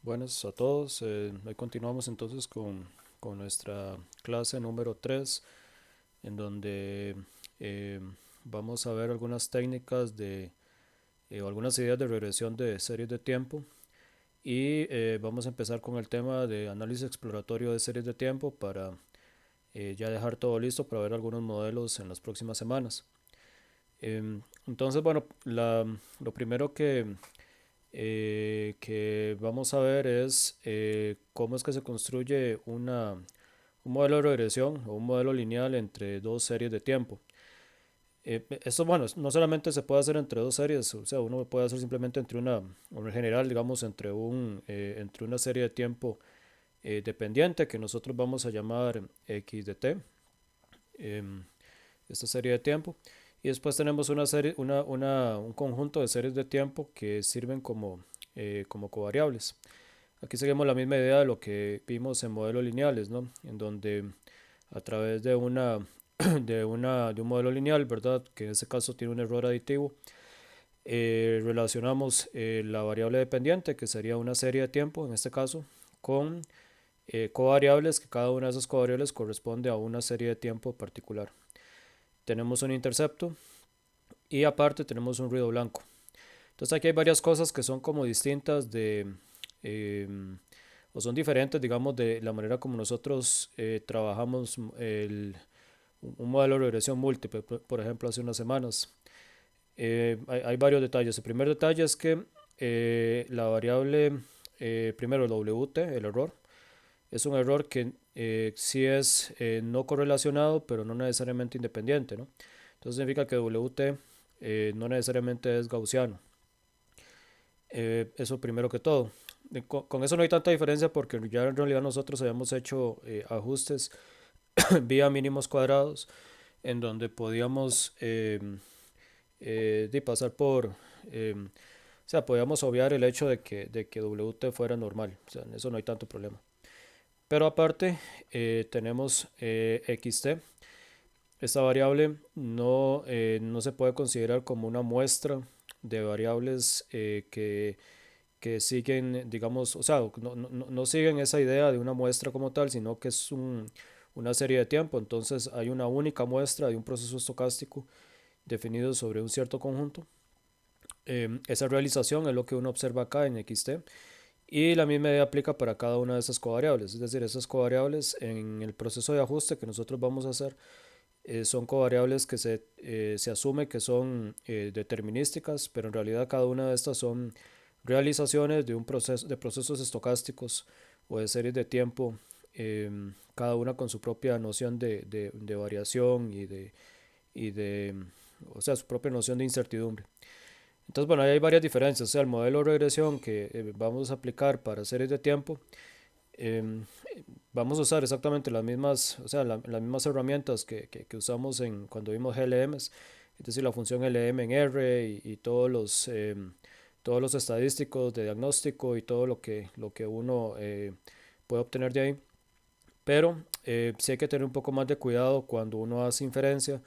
Buenas a todos. Hoy continuamos entonces con nuestra clase número 3, en donde eh, vamos a ver algunas técnicas o algunas ideas de regresión de series de tiempo. Y vamos a empezar con el tema de análisis exploratorio de series de tiempo para ya dejar todo listo para ver algunos modelos en las próximas semanas. Entonces, bueno, lo primero que vamos a ver es cómo es que se construye un modelo de regresión o un modelo lineal entre dos series de tiempo. Esto, bueno, no solamente se puede hacer entre dos series, o sea, uno puede hacer simplemente o en general, digamos, entre una serie de tiempo dependiente que nosotros vamos a llamar x de t, em, esta serie de tiempo. Y después tenemos un conjunto de series de tiempo que sirven como covariables. Aquí seguimos la misma idea de lo que vimos en modelos lineales, ¿no? En donde a través de un modelo lineal, ¿verdad? Que en este caso tiene un error aditivo, relacionamos la variable dependiente, que sería una serie de tiempo en este caso, con covariables, que cada una de esas covariables corresponde a una serie de tiempo particular. Tenemos un intercepto y aparte tenemos un ruido blanco. Entonces aquí hay varias cosas que son como distintas eh, o son diferentes, digamos, de la manera como nosotros trabajamos un modelo de regresión múltiple, por ejemplo, hace unas semanas. Hay varios detalles. El primer detalle es que la variable, primero el WT, el error, es un error que sí es no correlacionado, pero no necesariamente independiente, ¿no? Entonces significa que WT no necesariamente es gaussiano. Eso primero que todo. Con eso no hay tanta diferencia porque ya en realidad nosotros habíamos hecho ajustes vía mínimos cuadrados en donde podíamos de pasar o sea, podíamos obviar el hecho de que WT fuera normal. O sea, en eso no hay tanto problema. Pero aparte tenemos XT. Esta variable no se puede considerar como una muestra de variables que siguen, digamos, o sea, no siguen esa idea de una muestra como tal, sino que es una serie de tiempo. Entonces hay una única muestra de un proceso estocástico definido sobre un cierto conjunto. Esa realización es lo que uno observa acá en XT. Y la misma idea aplica para cada una de esas covariables. Es decir, esas covariables en el proceso de ajuste que nosotros vamos a hacer son covariables que se asume que son determinísticas, pero en realidad cada una de estas son realizaciones de procesos estocásticos o de series de tiempo, cada una con su propia noción de variación y de, o sea, su propia noción de incertidumbre. Entonces, bueno, ahí hay varias diferencias. O sea, el modelo de regresión que vamos a aplicar para series de tiempo, em, vamos a usar exactamente las mismas, o sea, las mismas herramientas que usamos cuando vimos GLMs, es decir, la función LM en R y todos los estadísticos de diagnóstico y todo lo que uno puede obtener de ahí. Pero sí hay que tener un poco más de cuidado cuando uno hace inferencia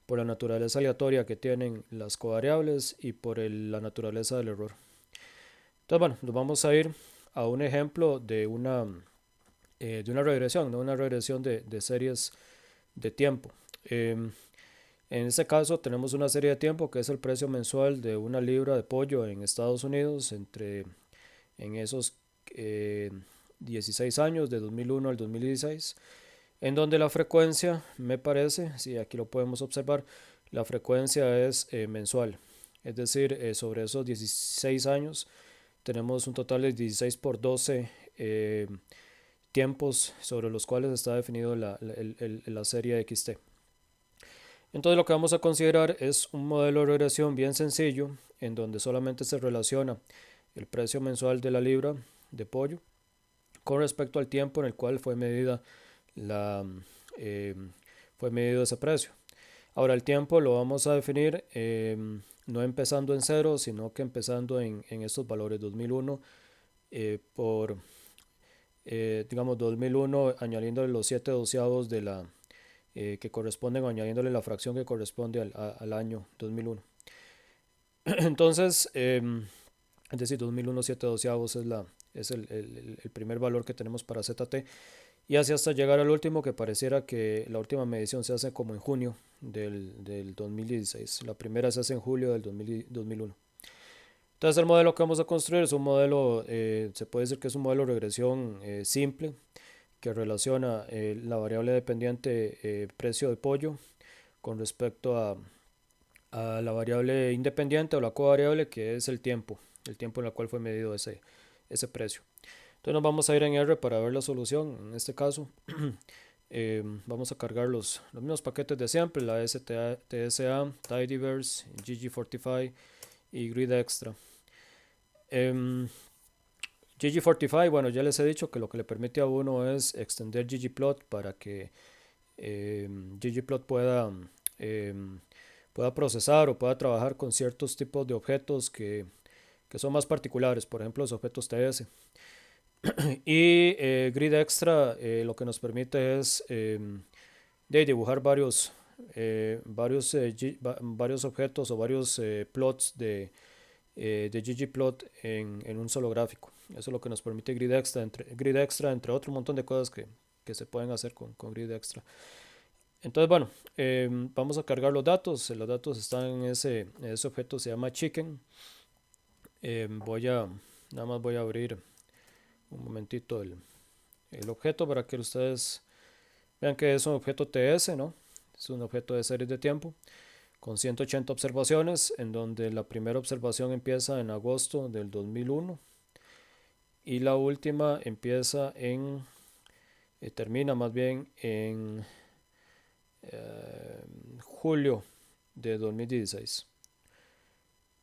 por la naturaleza aleatoria que tienen las covariables y por la naturaleza del error. Entonces, bueno, nos vamos a ir a un ejemplo de una regresión, ¿no? Una regresión de series de tiempo. En este caso tenemos una serie de tiempo que es el precio mensual de una libra de pollo en Estados Unidos en esos eh, 16 años, de 2001 al 2016, en donde la frecuencia, me parece, si aquí lo podemos observar, la frecuencia es mensual. Es decir, sobre esos 16 años tenemos un total de 16 por 12 tiempos sobre los cuales está definido la serie XT. Entonces lo que vamos a considerar es un modelo de regresión bien sencillo en donde solamente se relaciona el precio mensual de la libra de pollo con respecto al tiempo en el cual la, eh, fue medido ese precio. Ahora el tiempo lo vamos a definir no empezando en cero, sino que empezando en estos valores 2001 por, digamos, 2001 añadiéndole los 7 doceavos que corresponden o añadiéndole la fracción que corresponde al año 2001. Entonces, es decir, 2001 7 doceavos es el primer valor que tenemos para ZT. Y así hasta llegar al último, que pareciera que la última medición se hace como en junio del 2016. La primera se hace en julio del 2001. Entonces el modelo que vamos a construir es un modelo, se puede decir que es un modelo de regresión simple, que relaciona la variable dependiente precio de pollo con respecto a la variable independiente o la covariable, que es el tiempo en el cual fue medido ese precio. Entonces nos vamos a ir en R para ver la solución. En este caso vamos a cargar los mismos paquetes de siempre, la TSA, Tidyverse, ggfortify y Grid Extra. ggfortify, bueno, ya les he dicho que lo que le permite a uno es extender ggplot para que ggplot pueda procesar o pueda trabajar con ciertos tipos de objetos que son más particulares, por ejemplo los objetos TS. Y Grid Extra lo que nos permite es dibujar varios objetos o varios plots de ggplot en un solo gráfico. Eso es lo que nos permite Grid Extra, entre otro montón de cosas que se pueden hacer con Grid Extra. Entonces, bueno, vamos a cargar los datos. Los datos están en ese objeto, se llama chicken. Nada más voy a abrir un momentito el objeto para que ustedes vean que es un objeto TS, ¿no? Es un objeto de series de tiempo con 180 observaciones, en donde la primera observación empieza en agosto del 2001 y la última termina más bien en julio de 2016.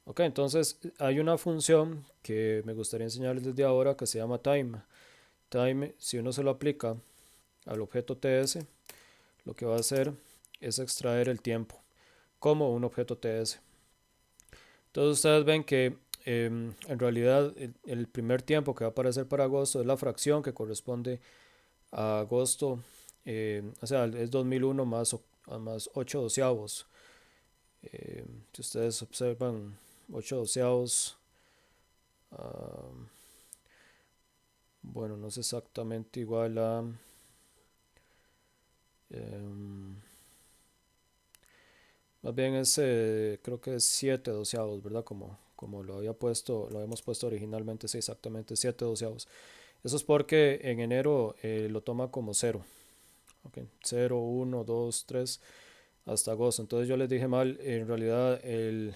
Ok, entonces hay una función que me gustaría enseñarles desde ahora que se llama time. Time, si uno se lo aplica al objeto TS, lo que va a hacer es extraer el tiempo como un objeto TS. Entonces ustedes ven que en realidad el primer tiempo que va a aparecer para agosto es la fracción que corresponde a agosto, o sea, es 2001 más 8 doceavos. Si ustedes observan 8 doceavos, bueno, no es exactamente igual a más bien es creo que es 7 doceavos, ¿verdad? Como lo habíamos puesto originalmente, sí, exactamente 7 doceavos. Eso es porque en enero lo toma como 0. Okay. 0, 1, 2, 3 hasta agosto. Entonces yo les dije mal, en realidad el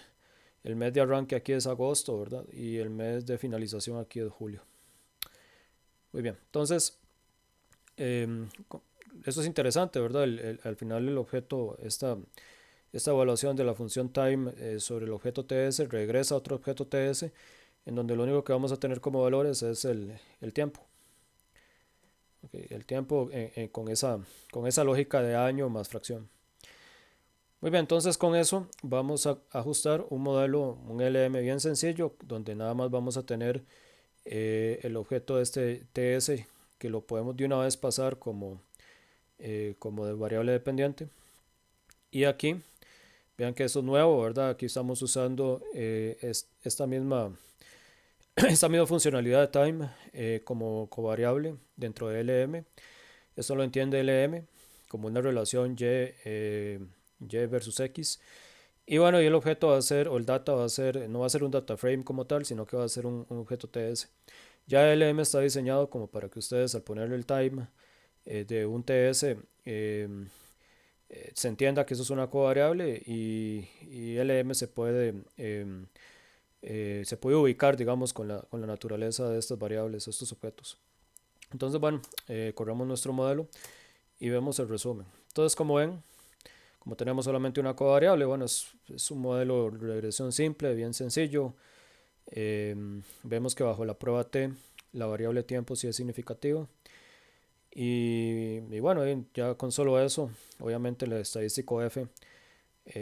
mes de arranque aquí es agosto, ¿verdad? Y el mes de finalización aquí es julio. Muy bien, entonces eso es interesante, ¿verdad? Al final el objeto, esta evaluación de la función time sobre el objeto TS regresa a otro objeto TS en donde lo único que vamos a tener como valores es el tiempo. Okay, el tiempo con esa lógica de año más fracción. Muy bien, entonces con eso vamos a ajustar un modelo, un LM bien sencillo, donde nada más vamos a tener el objeto de este TS, que lo podemos de una vez pasar como de variable dependiente. Y aquí, vean que eso es nuevo, ¿verdad? Aquí estamos usando esta misma funcionalidad de time como covariable dentro de LM. Esto lo entiende LM como una relación Y versus X. Y bueno, y el objeto va a ser, o el data va a ser, no va a ser un data frame como tal, sino que va a ser un objeto TS. Ya LM está diseñado como para que ustedes al ponerle el time de un TS se entienda que eso es una covariable y LM se puede ubicar, digamos, con la naturaleza de estas variables, estos objetos. Entonces, bueno, corremos nuestro modelo y vemos el resumen. Entonces, como ven, como tenemos solamente una covariable, bueno, es un modelo de regresión simple, bien sencillo. Vemos que bajo la prueba T, la variable tiempo sí es significativa. Y bueno, ya con solo eso, obviamente el estadístico F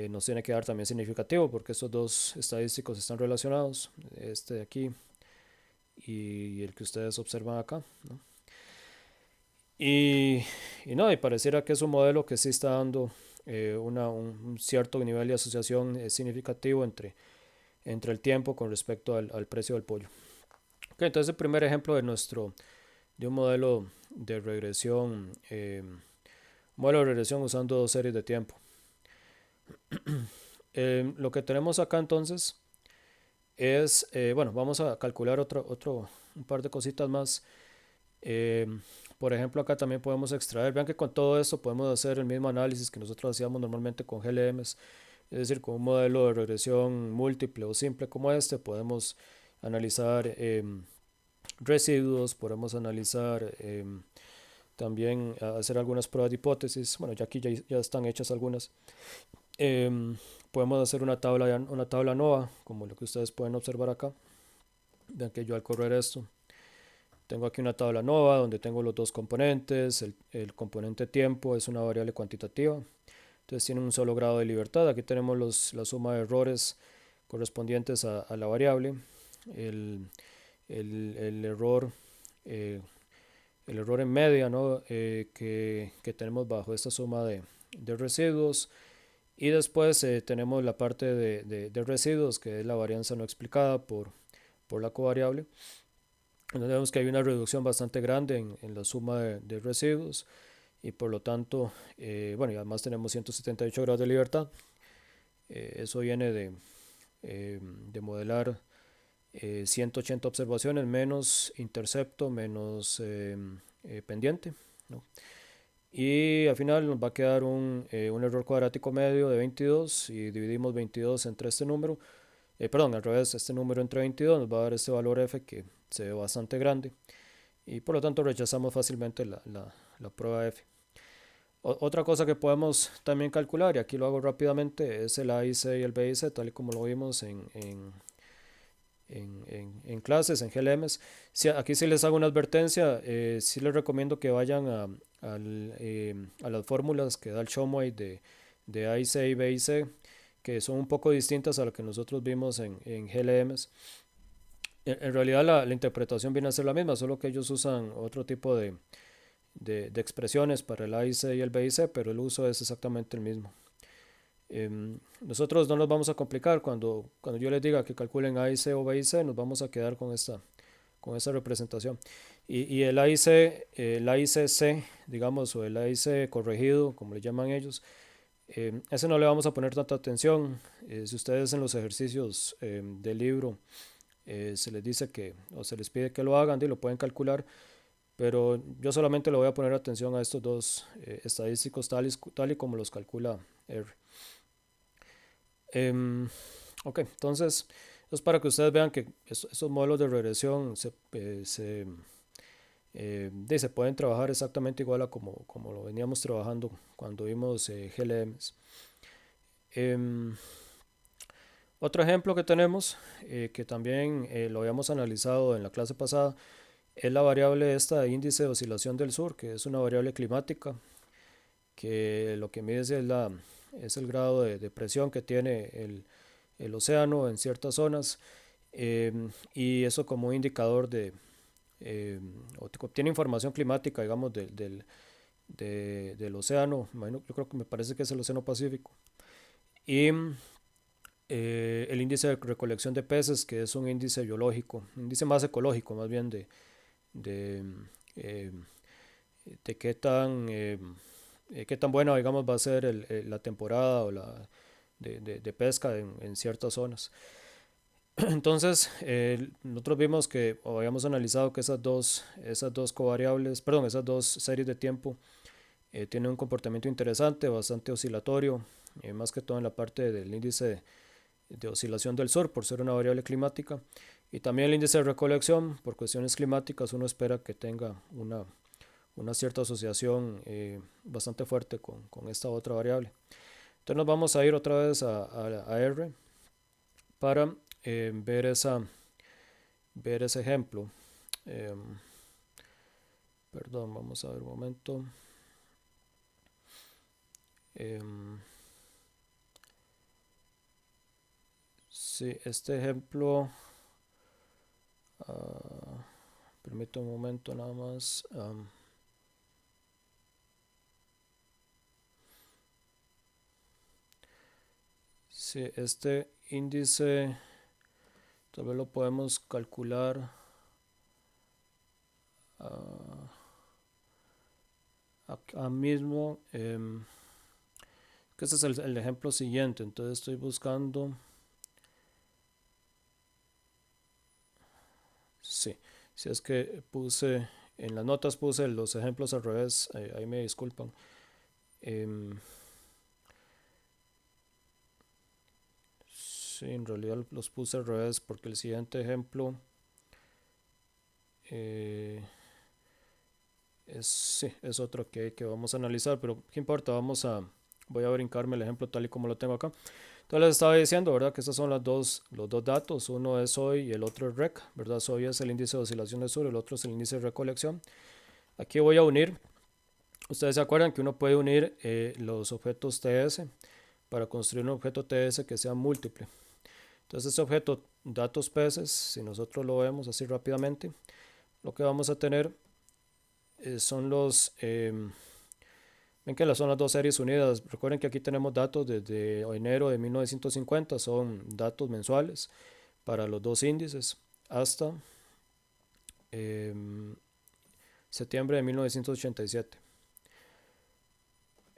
nos tiene que dar también significativo, porque estos dos estadísticos están relacionados, este de aquí y el que ustedes observan acá, ¿no? Y pareciera que es un modelo que sí está dando un cierto nivel de asociación significativo entre el tiempo con respecto al precio del pollo. Ok, entonces el primer ejemplo de un modelo de regresión usando dos series de tiempo. Lo que tenemos acá entonces es, bueno, vamos a calcular un par de cositas más. Eh, por ejemplo, acá también podemos extraer, vean que con todo esto podemos hacer el mismo análisis que nosotros hacíamos normalmente con GLMs, es decir, con un modelo de regresión múltiple o simple como este, podemos analizar residuos, podemos analizar también hacer algunas pruebas de hipótesis, bueno, ya aquí ya están hechas algunas. Podemos hacer una tabla nueva, como lo que ustedes pueden observar acá. Vean que yo al correr esto, tengo aquí una tabla nueva donde tengo los dos componentes. El componente tiempo es una variable cuantitativa, entonces tiene un solo grado de libertad. Aquí tenemos la suma de errores correspondientes a la variable. El, el error, eh, el error en media, ¿no? Que tenemos bajo esta suma de residuos. Y después tenemos la parte de residuos, que es la varianza no explicada por la covariable. Entonces vemos que hay una reducción bastante grande en la suma de residuos y por lo tanto, bueno, y además tenemos 178 grados de libertad. Eso viene de modelar 180 observaciones menos intercepto menos pendiente, ¿no? Y al final nos va a quedar un error cuadrático medio de 22 y dividimos 22 entre este número. Perdón, al revés, este número entre 22 nos va a dar este valor f que se ve bastante grande y por lo tanto rechazamos fácilmente la prueba f. Otra cosa que podemos también calcular, y aquí lo hago rápidamente, es el AIC y el BIC, tal y como lo vimos en clases, en GLMs. Si, aquí sí les hago una advertencia, sí les recomiendo que vayan a las fórmulas que da el Shumway de AIC y BIC, que son un poco distintas a lo que nosotros vimos en GLMs. En realidad la interpretación viene a ser la misma, solo que ellos usan otro tipo de expresiones para el AIC y el BIC, pero el uso es exactamente el mismo. Nosotros no nos vamos a complicar cuando yo les diga que calculen AIC o BIC, nos vamos a quedar con esta representación. Y el AICC, digamos, o el AIC corregido, como le llaman ellos, ese no le vamos a poner tanta atención. Si ustedes en los ejercicios del libro se les dice o se les pide que lo hagan y lo pueden calcular, pero yo solamente le voy a poner atención a estos dos estadísticos tal y como los calcula R. Ok, entonces es para que ustedes vean que estos modelos de regresión se pueden trabajar exactamente igual a como lo veníamos trabajando cuando vimos GLMs. Otro ejemplo que tenemos, que también lo habíamos analizado en la clase pasada, es la variable esta de índice de oscilación del sur, que es una variable climática, que lo que mide es el grado de presión que tiene el océano en ciertas zonas, y eso como indicador obtiene información climática, digamos, del océano. Yo creo que me parece que es el océano Pacífico. Y el índice de recolección de peces, que es un índice biológico, un índice más ecológico, más bien de, eh, de qué tan buena, digamos, va a ser la temporada o de pesca en ciertas zonas. Entonces, nosotros vimos o habíamos analizado que esas dos covariables, perdón, esas dos series de tiempo tienen un comportamiento interesante, bastante oscilatorio, más que todo en la parte del índice de oscilación del sur, por ser una variable climática, y también el índice de recolección, por cuestiones climáticas, uno espera que tenga una cierta asociación bastante fuerte con esta otra variable. Entonces nos vamos a ir otra vez a R para ver ese ejemplo. Eh, Perdón, vamos a ver un momento. Eh, sí, este ejemplo, uh, permito un momento nada más. Sí, este índice tal vez lo podemos calcular. ah, acá mismo, que este es el ejemplo siguiente. Entonces estoy buscando, sí, si es que puse, en las notas puse los ejemplos al revés, ahí me disculpan. Em, sí, en realidad los puse al revés porque el siguiente ejemplo eh, sí, es otro que vamos a analizar, pero qué importa, voy a brincarme el ejemplo tal y como lo tengo acá. Entonces les estaba diciendo, ¿verdad? Que estos son los dos datos, uno es SOI y el otro es REC, ¿verdad? SOI es el índice de oscilación de sur, el otro es el índice de recolección. Aquí voy a unir, ustedes se acuerdan que uno puede unir los objetos TS para construir un objeto TS que sea múltiple. Entonces este objeto, datos peces, si nosotros lo vemos así rápidamente, lo que vamos a tener son ven que son las dos series unidas. Recuerden que aquí tenemos datos desde enero de 1950, son datos mensuales para los dos índices hasta eh, septiembre de 1987.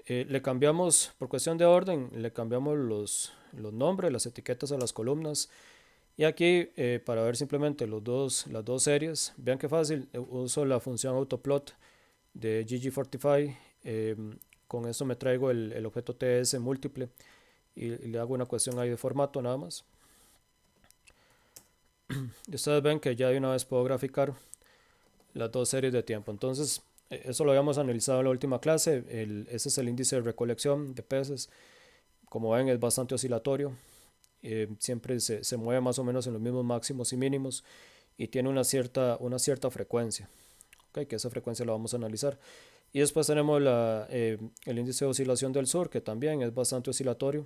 Le cambiamos, por cuestión de orden, le cambiamos los nombres, las etiquetas a las columnas. Y aquí, para ver simplemente las dos series, vean qué fácil, uso la función autoplot de Gg45. Con esto me traigo el objeto TS múltiple y le hago una cuestión ahí de formato nada más. Y ustedes ven que ya de una vez puedo graficar las dos series de tiempo. Entonces, eso lo habíamos analizado en la última clase. Ese es el índice de recolección de peces. Como ven, es bastante oscilatorio. Siempre se mueve más o menos en los mismos máximos y mínimos y tiene una cierta frecuencia. Okay, que esa frecuencia la vamos a analizar. Y después tenemos el índice de oscilación del sur, que también es bastante oscilatorio,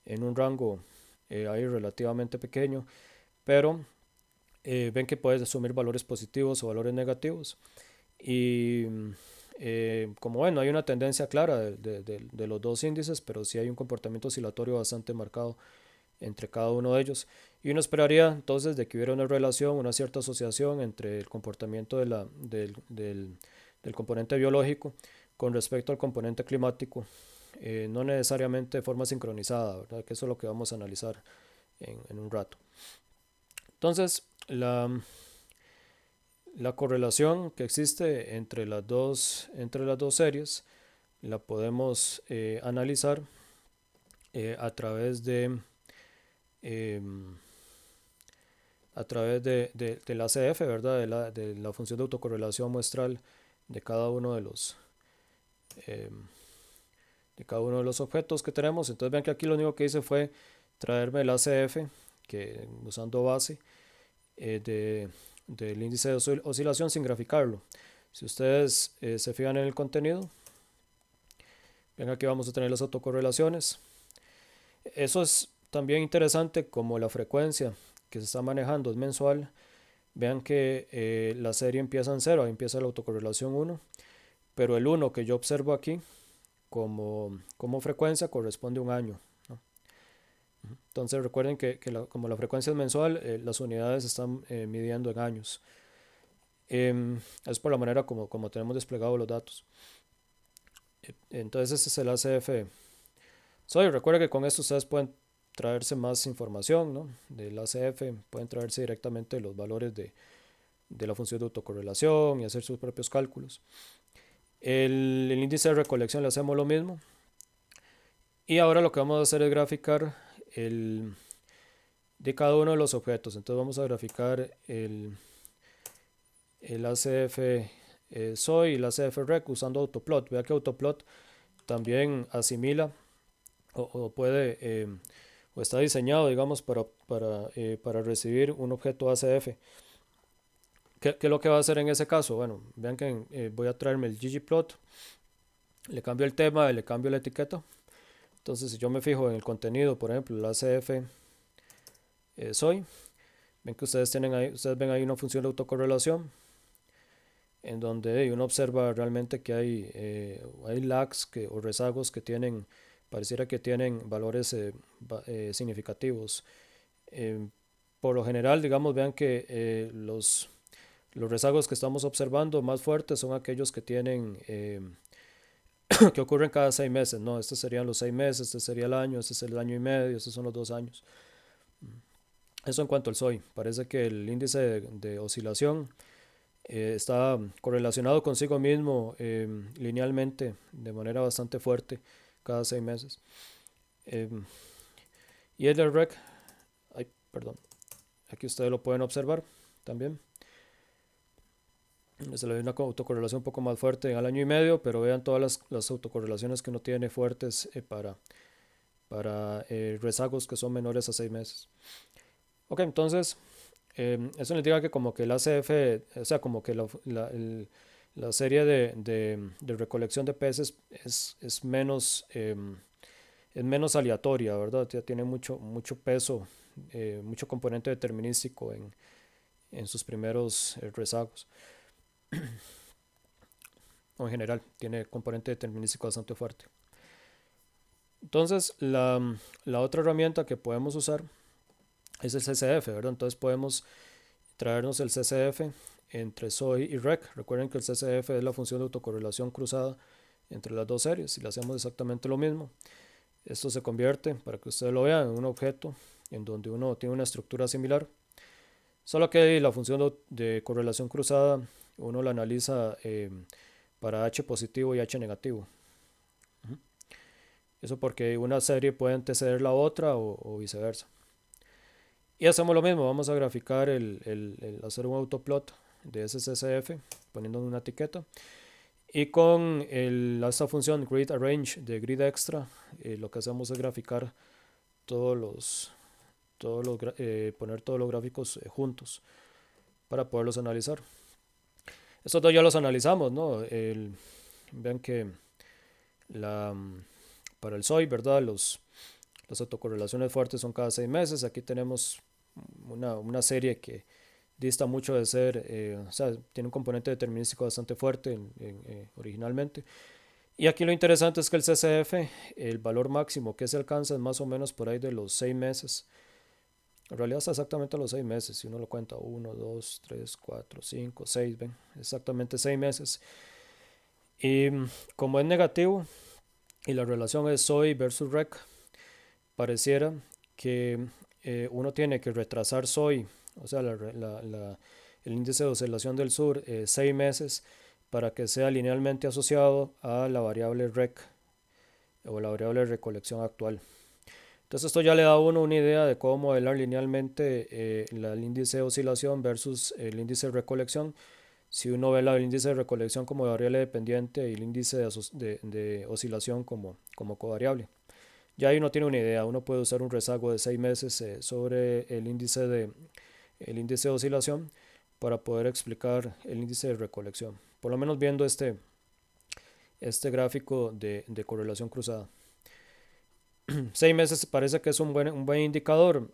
en un rango ahí relativamente pequeño, pero ven que puedes asumir valores positivos o valores negativos. Y como ven, no hay una tendencia clara de los dos índices, pero sí hay un comportamiento oscilatorio bastante marcado entre cada uno de ellos. Y uno esperaría entonces de que hubiera una relación, una cierta asociación entre el comportamiento del componente biológico con respecto al componente climático, no necesariamente de forma sincronizada, ¿verdad? Que eso es lo que vamos a analizar en un rato. Entonces, la correlación que existe entre las dos series la podemos analizar a través eh, del ACF, ¿verdad? De la función de autocorrelación muestral de cada uno eh, de cada uno de los objetos que tenemos. Entonces vean que aquí lo único que hice fue traerme el ACF, que usando base del índice de oscilación sin graficarlo. Si ustedes se fijan en el contenido, ven aquí vamos a tener las autocorrelaciones. Eso es también interesante, como la frecuencia que se está manejando es mensual. Vean que la serie empieza en 0, ahí empieza la autocorrelación 1, pero el 1 que yo observo aquí como frecuencia corresponde a un año, ¿no? Entonces recuerden como la frecuencia es mensual, las unidades se están midiendo en años. Es por la manera como tenemos desplegados los datos. Entonces este es el ACF. Recuerden que con esto ustedes pueden traerse más información, ¿no? Del ACF, pueden traerse directamente los valores de la función de autocorrelación y hacer sus propios cálculos. El índice de recolección le hacemos lo mismo. Y ahora lo que vamos a hacer es graficar de cada uno de los objetos. Entonces vamos a graficar el ACF SOI y el ACF REC usando autoplot. Vea que autoplot también asimila o puede o está diseñado, digamos, para recibir un objeto ACF. ¿Qué es lo que va a hacer en ese caso? Bueno, vean que voy a traerme el ggplot, le cambio el tema, le cambio la etiqueta. Entonces, si yo me fijo en el contenido, por ejemplo, el ACF SOI, ven que ustedes ven ahí una función de autocorrelación en donde uno observa realmente que hay lags o rezagos que pareciera que tienen valores significativos. Por lo general, digamos, vean que Los rezagos que estamos observando más fuertes son aquellos que tienen, que ocurren cada 6 meses, ¿no? Estos serían los 6 meses, este sería el año, este es el año y medio, estos son los 2 años. Eso en cuanto al SOI. Parece que el índice de oscilación está correlacionado consigo mismo linealmente de manera bastante fuerte cada 6 meses. Eh, y el del REC, ay, perdón, aquí ustedes lo pueden observar también. Se le ve una autocorrelación un poco más fuerte al año y medio, pero vean todas las autocorrelaciones que uno tiene fuertes para rezagos que son menores a 6 meses. Ok, entonces eso indica que como que el ACF, o sea, como que la serie de recolección de peces es menos aleatoria, ¿verdad? Ya tiene mucho peso, mucho componente determinístico en sus primeros rezagos. O en general, tiene componente determinístico bastante fuerte. Entonces, la otra herramienta que podemos usar es el CCF, ¿verdad? Entonces podemos traernos el CCF entre SOI y REC. Recuerden que el CCF es la función de autocorrelación cruzada entre las dos series y le hacemos exactamente lo mismo. Esto se convierte, para que ustedes lo vean, en un objeto en donde uno tiene una estructura similar, solo que la función de correlación cruzada uno la analiza para H positivo y H negativo. Eso porque una serie puede anteceder la otra o viceversa. Y hacemos lo mismo, vamos a graficar hacer un autoplot de ese CCF poniendo una etiqueta. Y con esta función grid arrange de grid extra, lo que hacemos es graficar poner todos los gráficos juntos para poderlos analizar. Estos dos ya los analizamos, ¿no? Vean que para el SOI, ¿verdad? Las autocorrelaciones fuertes son cada 6 meses. Aquí tenemos una serie que dista mucho de ser, o sea, tiene un componente determinístico bastante fuerte originalmente. Y aquí lo interesante es que el CCF, el valor máximo que se alcanza es más o menos por ahí de los 6 meses. En realidad está exactamente a los 6 meses, si uno lo cuenta, 1, 2, 3, 4, 5, 6, ven, exactamente 6 meses. Y como es negativo y la relación es SOI versus REC, pareciera que uno tiene que retrasar SOI, o sea, el índice de oscilación del sur, 6 meses para que sea linealmente asociado a la variable REC o la variable de recolección actual. Entonces esto ya le da a uno una idea de cómo modelar linealmente el índice de oscilación versus el índice de recolección. Si uno ve el índice de recolección como variable dependiente y el índice de oscilación como covariable. Ya ahí uno tiene una idea, uno puede usar un rezago de 6 meses sobre el índice de oscilación para poder explicar el índice de recolección. Por lo menos viendo este gráfico de correlación cruzada. 6 meses parece que es un buen indicador.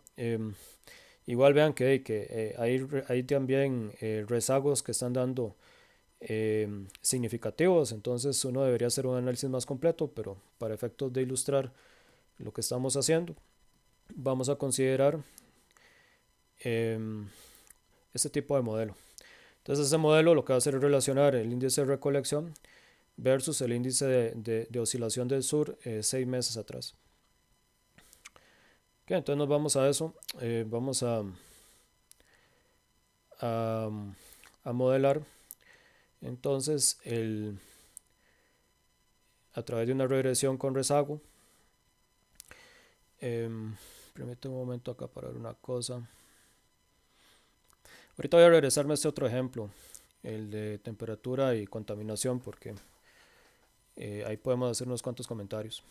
Igual vean que hay también rezagos que están dando significativos, entonces uno debería hacer un análisis más completo, pero para efectos de ilustrar lo que estamos haciendo, vamos a considerar este tipo de modelo. Entonces ese modelo lo que va a hacer es relacionar el índice de recolección versus el índice de oscilación del sur 6 meses atrás. Okay, entonces nos vamos a eso. Vamos a modelar entonces a través de una regresión con rezago. Permítame un momento acá para ver una cosa. Ahorita voy a regresarme a este otro ejemplo, el de temperatura y contaminación, porque ahí podemos hacer unos cuantos comentarios.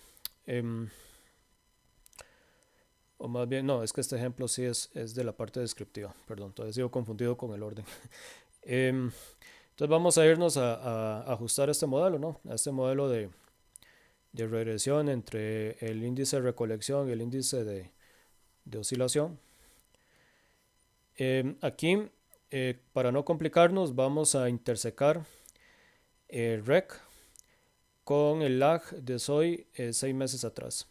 O más bien, no, es que este ejemplo sí es de la parte descriptiva, perdón, todavía sigo confundido con el orden. Entonces vamos a irnos a ajustar este modelo, ¿no? A este modelo de regresión entre el índice de recolección y el índice de oscilación. Aquí, para no complicarnos, vamos a intersecar REC con el lag de SOI 6 meses atrás.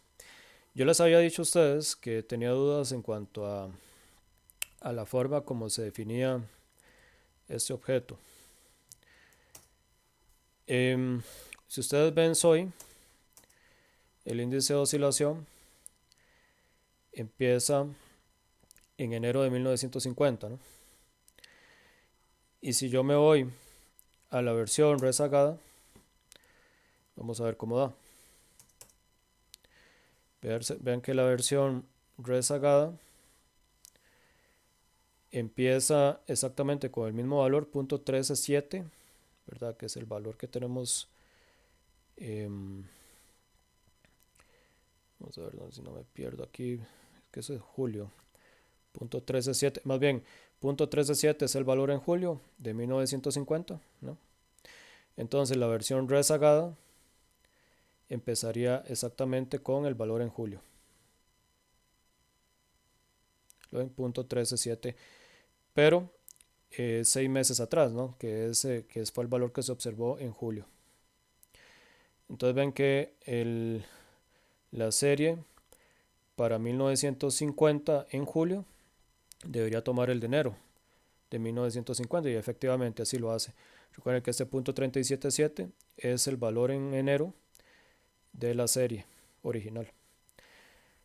Yo les había dicho a ustedes que tenía dudas en cuanto a la forma como se definía este objeto. Si ustedes ven SOI, el índice de oscilación empieza en enero de 1950, ¿no? Y si yo me voy a la versión rezagada, vamos a ver cómo da. Vean que la versión rezagada empieza exactamente con el mismo valor, .137, ¿verdad? Que es el valor que tenemos. Vamos a ver si no me pierdo aquí, que eso es julio. .137, más bien, .137 es el valor en julio de 1950, ¿no? Entonces la versión rezagada empezaría exactamente con el valor en julio. Lo en .137, pero 6 meses atrás, ¿no? Que fue el valor que se observó en julio. Entonces ven que la serie para 1950 en julio debería tomar el de enero de 1950 y efectivamente así lo hace. Recuerden que este .377 es el valor en enero de la serie original.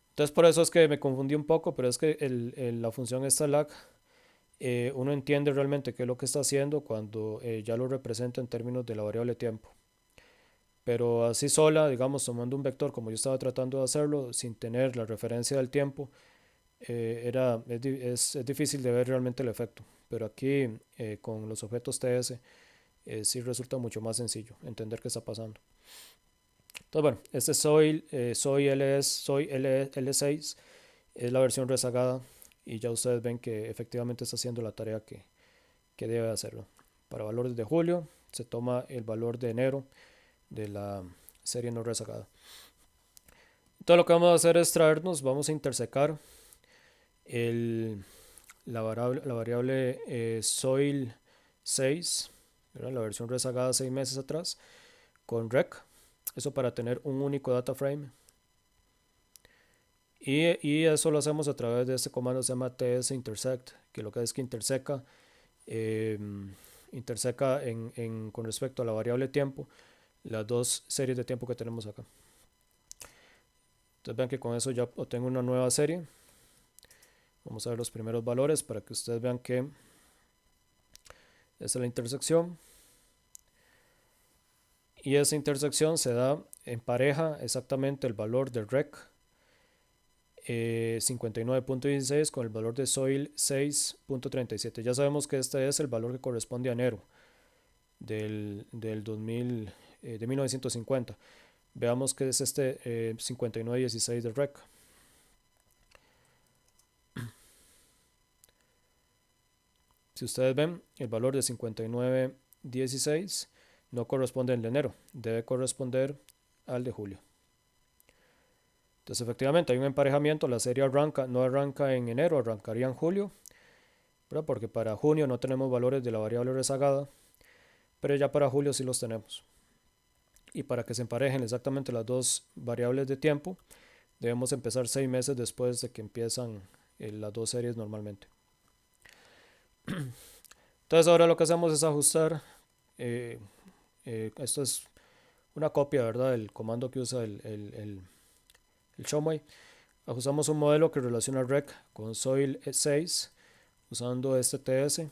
Entonces por eso es que me confundí un poco, pero es que la función esta lag, uno entiende realmente qué es lo que está haciendo cuando ya lo representa en términos de la variable tiempo. Pero así sola, digamos, tomando un vector como yo estaba tratando de hacerlo, sin tener la referencia del tiempo, es difícil de ver realmente el efecto. Pero aquí, con los objetos TS, sí resulta mucho más sencillo entender qué está pasando. Entonces, bueno, este soy L6 es la versión rezagada y ya ustedes ven que efectivamente está haciendo la tarea que debe hacerlo. Para valores de julio se toma el valor de enero de la serie no rezagada. Entonces lo que vamos a hacer es vamos a intersecar la variable soil6, ¿verdad? La versión rezagada 6 meses atrás, con rec, eso para tener un único data frame. Y eso lo hacemos a través de este comando que se llama tsintersect, que lo que es que interseca con respecto a la variable tiempo las dos series de tiempo que tenemos acá. Entonces vean que con eso ya obtengo una nueva serie. Vamos a ver los primeros valores para que ustedes vean que esta es la intersección. Y esa intersección se da en pareja exactamente el valor de rec 59.16 con el valor de soil 6.37. Ya sabemos que este es el valor que corresponde a enero del 2000, de 1950. Veamos que es este 59.16 de rec. Si ustedes ven, el valor de 59.16 no corresponde al de enero, debe corresponder al de julio. Entonces efectivamente hay un emparejamiento, la serie no arranca en enero, arrancaría en julio, ¿verdad? Porque para junio no tenemos valores de la variable rezagada, pero ya para julio sí los tenemos. Y para que se emparejen exactamente las dos variables de tiempo, debemos empezar 6 meses después de que empiezan las dos series normalmente. Entonces ahora lo que hacemos es ajustar, esto es una copia, ¿verdad?, del comando que usa el Showmy. Ajustamos un modelo que relaciona rec con soil 6 usando este TS.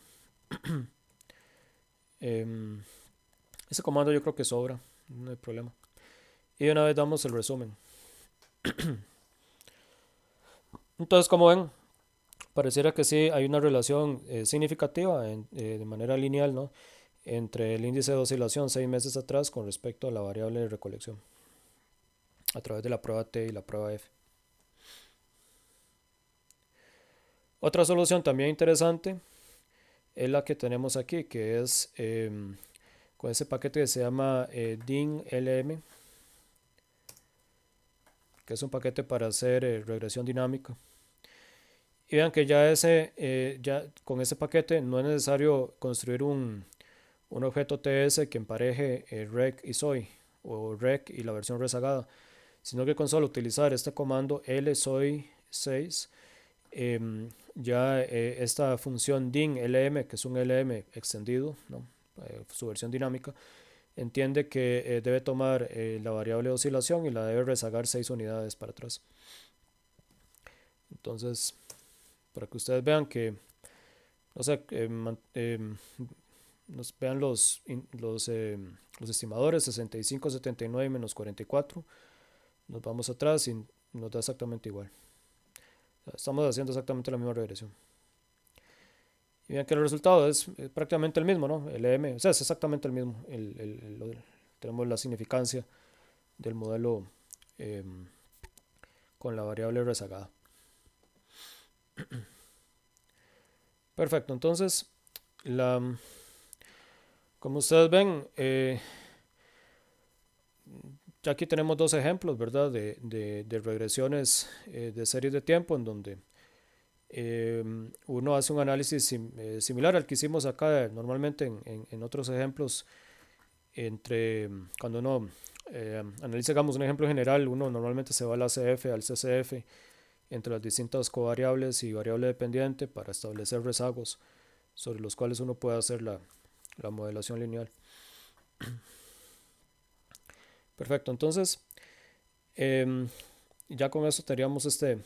Ese comando yo creo que sobra, no hay problema. Y de una vez damos el resumen. Entonces, como ven, pareciera que sí hay una relación significativa de manera lineal, ¿no?, entre el índice de oscilación 6 meses atrás con respecto a la variable de recolección a través de la prueba T y la prueba F. Otra solución también interesante es la que tenemos aquí, que es con ese paquete que se llama DIN-LM, que es un paquete para hacer regresión dinámica. Y vean que ya con ese paquete no es necesario construir un objeto TS que empareje rec y soy, o rec y la versión rezagada, sino que con solo utilizar este comando lsoy6 Ya esta función din LM, que es un LM extendido, ¿no? Su versión dinámica, entiende que debe tomar la variable de oscilación y la debe rezagar 6 unidades para atrás. Entonces, para que ustedes vean que, no sé, nos vean los estimadores 65, 79 menos 44, nos vamos atrás y nos da exactamente igual. O sea, estamos haciendo exactamente la misma regresión. Y vean que el resultado es prácticamente el mismo, ¿no? El M, o sea, es exactamente el mismo. Tenemos la significancia del modelo eh, con la variable rezagada. Perfecto, entonces, como ustedes ven, ya aquí tenemos dos ejemplos, ¿verdad? De regresiones de series de tiempo en donde uno hace un análisis similar al que hicimos acá normalmente en otros ejemplos. Cuando uno analiza, digamos, un ejemplo general, uno normalmente se va al ACF, al CCF, entre las distintas covariables y variable dependiente para establecer rezagos sobre los cuales uno puede hacer la modelación lineal. Perfecto, entonces ya con eso tendríamos este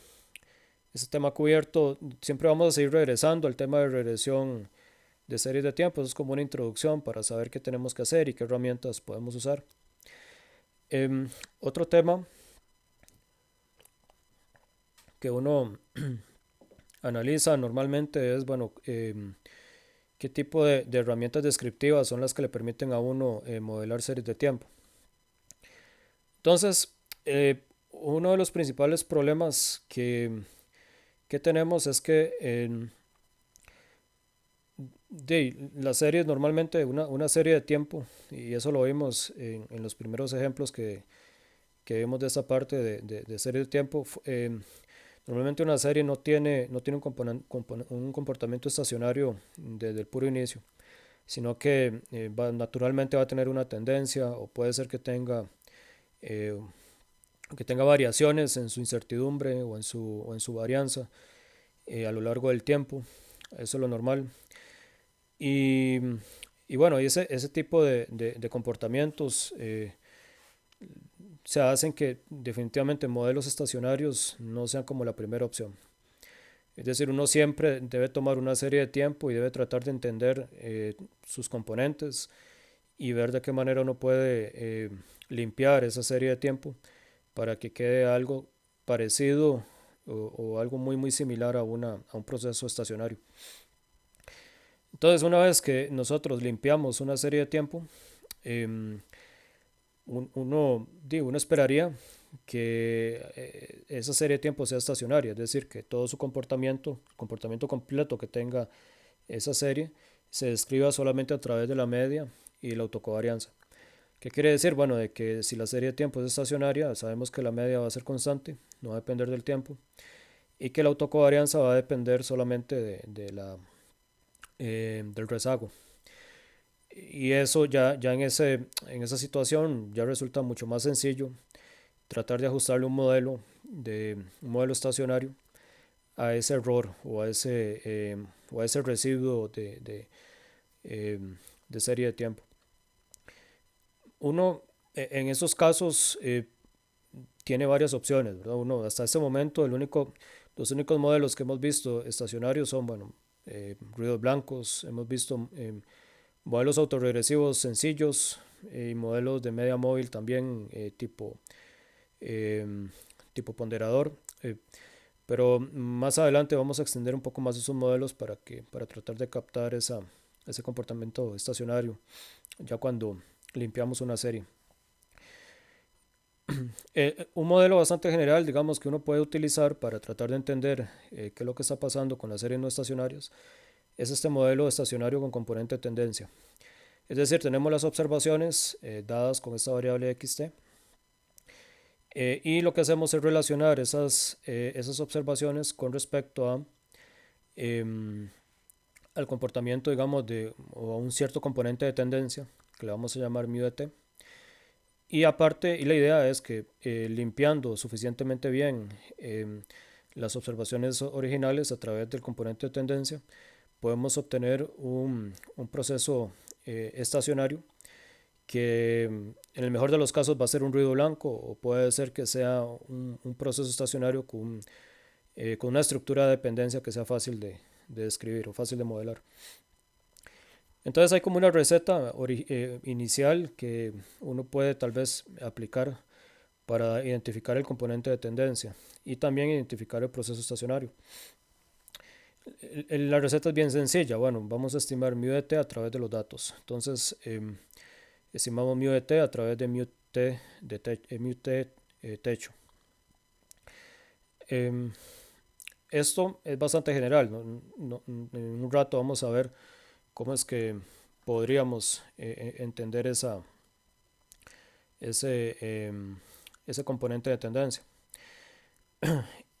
tema cubierto. Siempre vamos a seguir regresando al tema de regresión de series de tiempo. Eso es como una introducción para saber qué tenemos que hacer y qué herramientas podemos usar. Otro tema que uno analiza normalmente es, bueno, qué tipo de herramientas descriptivas son las que le permiten a uno modelar series de tiempo. Entonces, uno de los principales problemas que tenemos es que las series normalmente, una serie de tiempo, y eso lo vimos en los primeros ejemplos que vimos de esta parte de serie de tiempo, normalmente una serie no tiene un comportamiento estacionario desde el puro inicio, sino que naturalmente va a tener una tendencia o puede ser eh, que tenga variaciones en su incertidumbre o en su varianza a lo largo del tiempo. Eso es lo normal. Y, y bueno, ese tipo de comportamientos se hacen que definitivamente modelos estacionarios no sean como la primera opción. Es decir, uno siempre debe tomar una serie de tiempo y debe tratar de entender sus componentes y ver de qué manera uno puede limpiar esa serie de tiempo para que quede algo parecido o algo muy muy similar a un proceso estacionario. Entonces, una vez que nosotros limpiamos una serie de tiempo, em, uno esperaría que esa serie de tiempo sea estacionaria, es decir, que todo su comportamiento completo que tenga esa serie, se describa solamente a través de la media y la autocovarianza. ¿Qué quiere decir? Bueno, de que si la serie de tiempo es estacionaria, sabemos que la media va a ser constante, no va a depender del tiempo, y que la autocovarianza va a depender solamente del rezago. Y eso ya en esa situación ya resulta mucho más sencillo tratar de ajustarle un modelo estacionario a ese error o a ese residuo eh, de serie de tiempo. Uno en esos casos tiene varias opciones, ¿verdad? Uno hasta este momento los únicos modelos que hemos visto estacionarios son, bueno, ruidos blancos, hemos visto modelos autorregresivos sencillos y modelos de media móvil también tipo ponderador. Pero más adelante vamos a extender un poco más esos modelos para tratar de captar ese comportamiento estacionario ya cuando limpiamos una serie. Un modelo bastante general, digamos, que uno puede utilizar para tratar de entender qué es lo que está pasando con las series no estacionarias, es este modelo estacionario con componente de tendencia. Es decir, tenemos las observaciones dadas con esta variable xt y lo que hacemos es relacionar esas observaciones con respecto al comportamiento, digamos, o a un cierto componente de tendencia que le vamos a llamar mu de t. Y aparte, y la idea es que limpiando suficientemente bien las observaciones originales a través del componente de tendencia, podemos obtener un proceso estacionario que en el mejor de los casos va a ser un ruido blanco o puede ser que sea un proceso estacionario con una estructura de dependencia que sea fácil de describir o fácil de modelar. Entonces hay como una receta inicial que uno puede tal vez aplicar para identificar el componente de tendencia y también identificar el proceso estacionario. La receta es bien sencilla. Bueno, vamos a estimar mu de t a través de los datos. Entonces, estimamos mu de t a través de mu t, techo. Esto es bastante general. En un rato vamos a ver cómo es que podríamos entender ese componente de tendencia.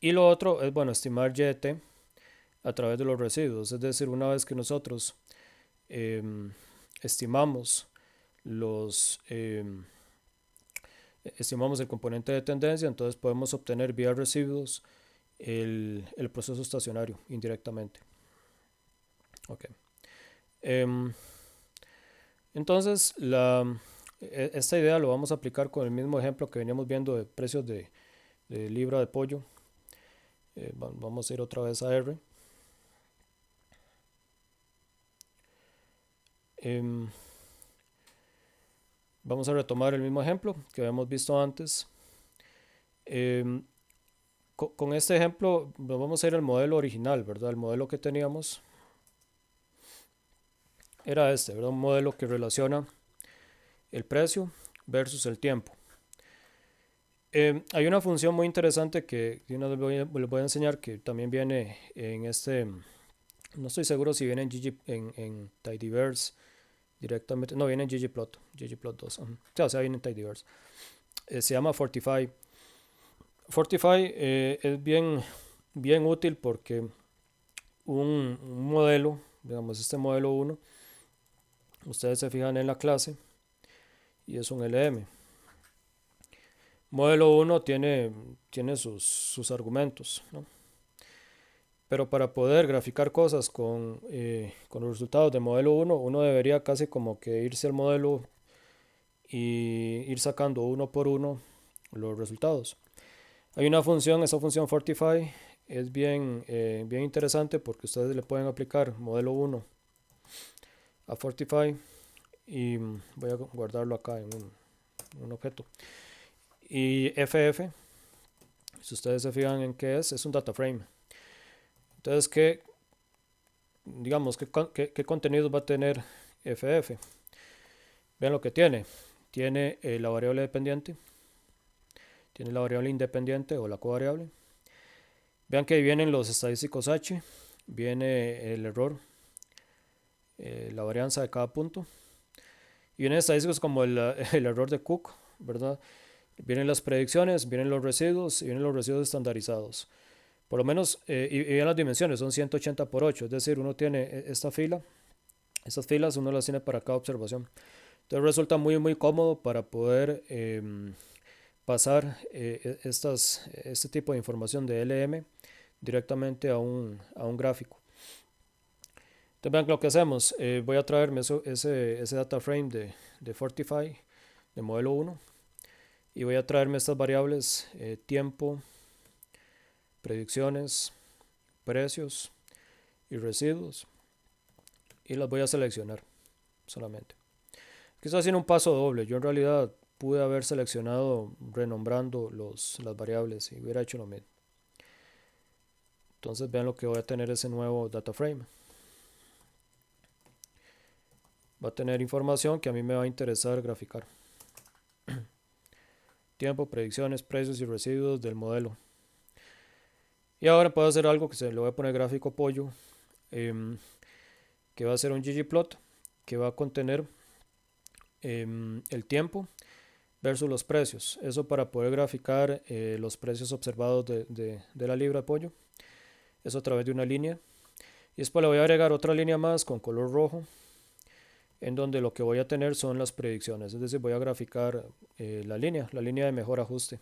Y lo otro es, bueno, estimar y de t a través de los residuos. Es decir, una vez que nosotros estimamos estimamos el componente de tendencia, entonces podemos obtener vía residuos el proceso estacionario indirectamente. Okay. Entonces, esta idea lo vamos a aplicar con el mismo ejemplo que veníamos viendo de precios de libra de pollo. Vamos a ir otra vez a R. Vamos a retomar el mismo ejemplo que habíamos visto antes. Con este ejemplo vamos a ir al modelo original, ¿verdad? El modelo que teníamos era este, ¿verdad? Un modelo que relaciona el precio versus el tiempo. Hay una función muy interesante que les voy a enseñar, que también viene en no estoy seguro si viene en Tidyverse directamente, no, viene en ggplot 2, o sea, viene en Tidyverse. Se llama Fortify. Fortify es bien útil porque un modelo, digamos este modelo 1, ustedes se fijan en la clase y es un LM. Modelo 1 tiene sus argumentos, ¿no? Pero para poder graficar cosas con los resultados de modelo 1, uno debería casi como que irse al modelo y ir sacando uno por uno los resultados. Hay una función, esa función Fortify es bien interesante porque ustedes le pueden aplicar modelo 1 a Fortify y voy a guardarlo acá en un objeto. Y FF, si ustedes se fijan en qué es un data frame. Entonces, ¿qué contenidos va a tener FF? Vean lo que tiene. Tiene la variable dependiente, tiene la variable independiente o la covariable. Vean que vienen los estadísticos H, viene el error, la varianza de cada punto. Y vienen estadísticos como el error de Cook, ¿verdad? Vienen las predicciones, vienen los residuos y vienen los residuos estandarizados. Por lo menos, y vean las dimensiones, son 180 por 8, es decir, uno tiene estas filas uno las tiene para cada observación. Entonces resulta muy cómodo para poder pasar este tipo de información de LM directamente a un gráfico. Entonces vean lo que hacemos. Voy a traerme ese data frame de Fortify, de modelo 1, y voy a traerme estas variables tiempo, predicciones, precios y residuos, y las voy a seleccionar solamente. Aquí estoy haciendo un paso doble. Yo en realidad pude haber seleccionado renombrando las variables y hubiera hecho lo mismo. Entonces vean lo que voy a tener ese nuevo data frame. Va a tener información que a mí me va a interesar graficar. Tiempo, predicciones, precios y residuos del modelo. Y ahora puedo hacer algo que le voy a poner gráfico pollo, que va a ser un ggplot que va a contener el tiempo versus los precios. Eso para poder graficar los precios observados de la libra de pollo. Eso a través de una línea. Y después le voy a agregar otra línea más con color rojo, en donde lo que voy a tener son las predicciones. Es decir, voy a graficar la línea de mejor ajuste.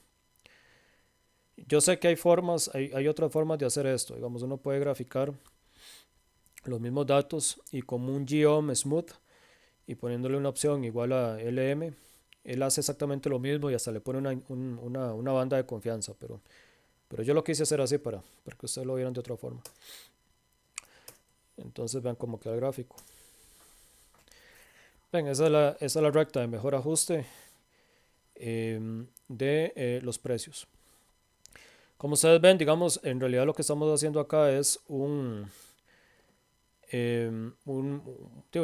Yo sé que hay formas, hay otras formas de hacer esto. Digamos, uno puede graficar los mismos datos y como un geom smooth y poniéndole una opción igual a LM, él hace exactamente lo mismo y hasta le pone una banda de confianza, pero yo lo quise hacer así para que ustedes lo vieran de otra forma. Entonces vean cómo queda el gráfico. Ven, esa es la recta de mejor ajuste de los precios. Como ustedes ven, digamos, en realidad lo que estamos haciendo acá es una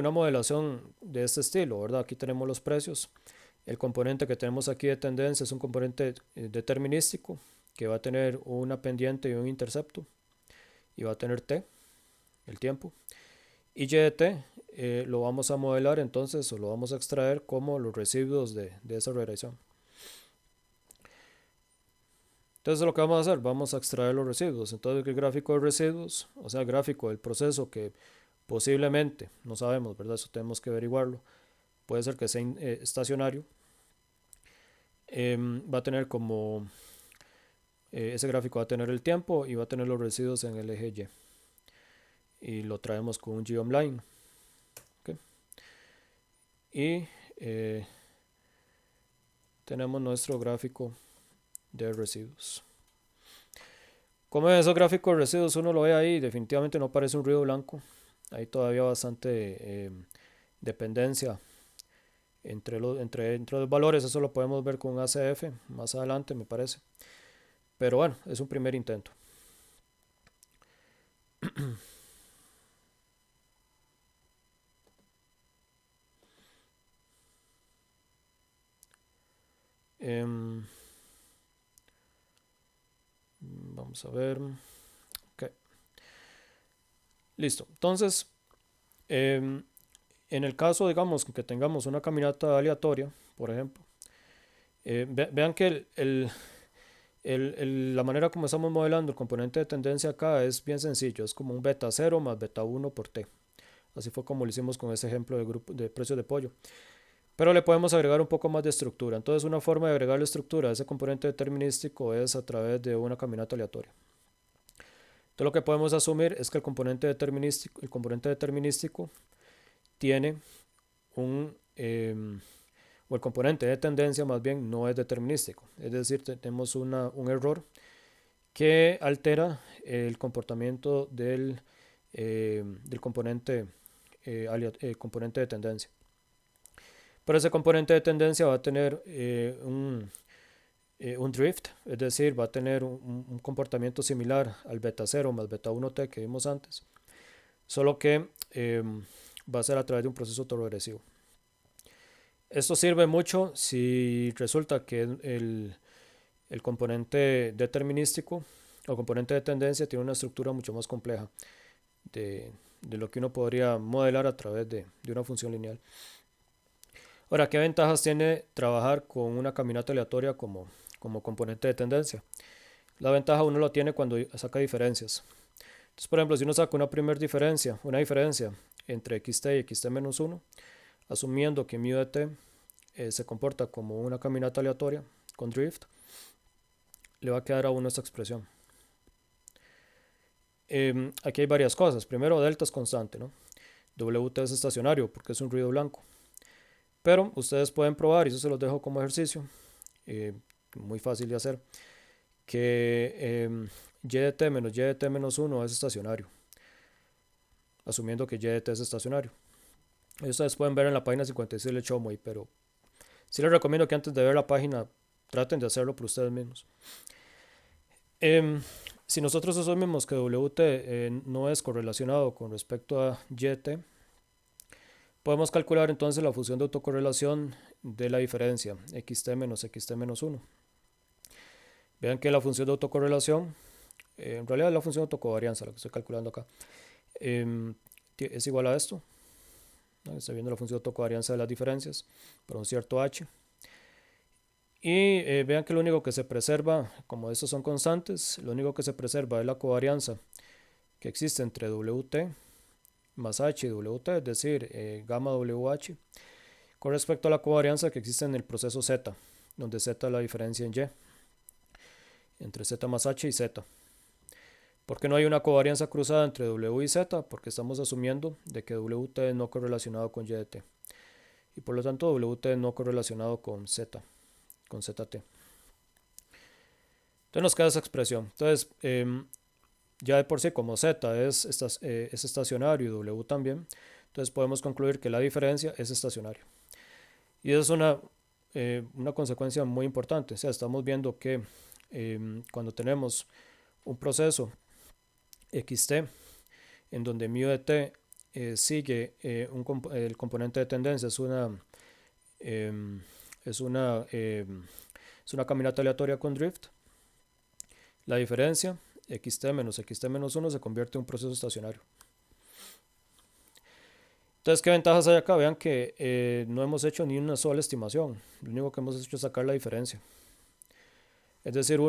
modelación de este estilo, ¿verdad? Aquí tenemos los precios. El componente que tenemos aquí de tendencia es un componente determinístico que va a tener una pendiente y un intercepto y va a tener T, el tiempo. Y Y de T lo vamos a modelar entonces o lo vamos a extraer como los residuos de esa regresión. Entonces lo que vamos a hacer, vamos a extraer los residuos. Entonces el gráfico de residuos, o sea, el gráfico del proceso que posiblemente, no sabemos, ¿verdad? Eso tenemos que averiguarlo. Puede ser que sea estacionario. Va a tener como, ese gráfico va a tener el tiempo y va a tener los residuos en el eje Y. Y lo traemos con un geom-line. ¿Okay? Y tenemos nuestro gráfico de residuos. Como en esos gráficos de residuos uno lo ve ahí, definitivamente no parece un ruido blanco. Hay todavía bastante dependencia entre los valores. Eso lo podemos ver con ACF más adelante, me parece. Pero bueno, es un primer intento. Vamos a ver. Okay. Listo. Entonces, en el caso, digamos, que tengamos una caminata aleatoria, por ejemplo, vean que la manera como estamos modelando el componente de tendencia acá es bien sencillo. Es como un beta 0 más beta 1 por T. Así fue como lo hicimos con ese ejemplo de grupo de precios de pollo. Pero le podemos agregar un poco más de estructura. Entonces una forma de agregar la estructura a ese componente determinístico es a través de una caminata aleatoria. Entonces lo que podemos asumir es que el componente determinístico tiene o el componente de tendencia más bien no es determinístico. Es decir, tenemos un error que altera el comportamiento del componente de tendencia. Pero ese componente de tendencia va a tener un drift, es decir, va a tener un comportamiento similar al beta 0 más beta 1T que vimos antes, solo que va a ser a través de un proceso autoregresivo. Esto sirve mucho si resulta que el componente determinístico o componente de tendencia tiene una estructura mucho más compleja de lo que uno podría modelar a través de una función lineal. Ahora, ¿qué ventajas tiene trabajar con una caminata aleatoria como componente de tendencia? La ventaja uno lo tiene cuando saca diferencias. Entonces, por ejemplo, si uno saca una diferencia entre xt y xt-1, asumiendo que mu de t se comporta como una caminata aleatoria con drift, le va a quedar a uno esta expresión. Aquí hay varias cosas. Primero, delta es constante, ¿no? Wt es estacionario porque es un ruido blanco. Pero ustedes pueden probar, y eso se los dejo como ejercicio, muy fácil de hacer, que y de t menos y de t menos 1 es estacionario, asumiendo que y de t es estacionario. Y ustedes pueden ver en la página 56 del Chomoy, pero sí les recomiendo que antes de ver la página traten de hacerlo por ustedes mismos. Si nosotros asumimos que Wt no es correlacionado con respecto a y de t, podemos calcular entonces la función de autocorrelación de la diferencia xt menos xt-1. Vean que la función de autocorrelación, en realidad es la función de autocovarianza la que estoy calculando acá, es igual a esto. ¿No? Estoy viendo la función de autocovarianza de las diferencias para un cierto h. Y vean que lo único que se preserva, como estos son constantes, lo único que se preserva es la covarianza que existe entre Wt más h y Wt, es decir, gamma WH, con respecto a la covarianza que existe en el proceso Z, donde Z es la diferencia en Y. entre z más h y z. ¿Por qué no hay una covarianza cruzada entre w y z? Porque estamos asumiendo de que wt es no correlacionado con y de t. Y por lo tanto wt es no correlacionado con z, con zt. Entonces nos queda esa expresión. Entonces, ya de por sí, como z es estacionario y w también, entonces podemos concluir que la diferencia es estacionaria. Y eso es una consecuencia muy importante. O sea, estamos viendo que cuando tenemos un proceso xt en donde μ de t sigue el componente de tendencia, es una caminata aleatoria con drift, la diferencia xt menos xt menos 1 se convierte en un proceso estacionario. Entonces, ¿qué ventajas hay acá? Vean que no hemos hecho ni una sola estimación. Lo único que hemos hecho es sacar la diferencia. Es decir,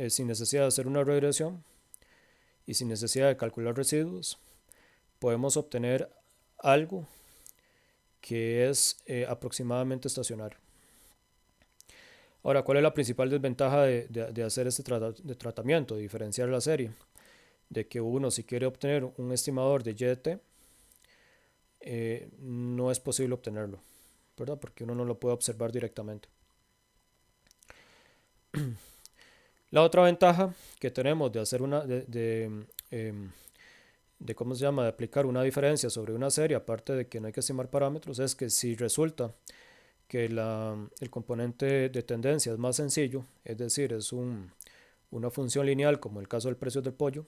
sin necesidad de hacer una regresión y sin necesidad de calcular residuos, podemos obtener algo que es aproximadamente estacionario. Ahora, ¿cuál es la principal desventaja de hacer este tratamiento, de diferenciar la serie? De que si quiere obtener un estimador de y de t, no es posible obtenerlo, ¿verdad? Porque uno no lo puede observar directamente. La otra ventaja que tenemos de hacer ¿cómo se llama? De aplicar una diferencia sobre una serie, aparte de que no hay que estimar parámetros, es que si resulta que el componente de tendencia es más sencillo, es decir, es una función lineal como el caso del precio del pollo,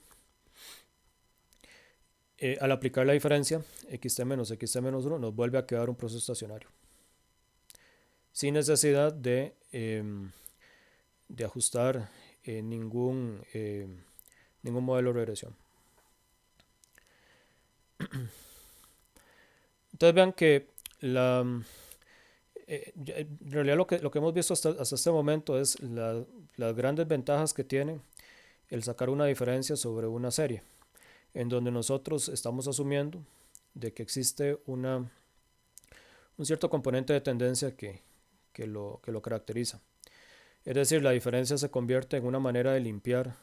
al aplicar la diferencia xt menos 1 nos vuelve a quedar un proceso estacionario sin necesidad de ajustar ningún modelo de regresión. Entonces vean que en realidad lo que hemos visto hasta este momento es las grandes ventajas que tiene el sacar una diferencia sobre una serie, en donde nosotros estamos asumiendo de que existe un cierto componente de tendencia que lo caracteriza. Es decir, la diferencia se convierte en una manera de limpiar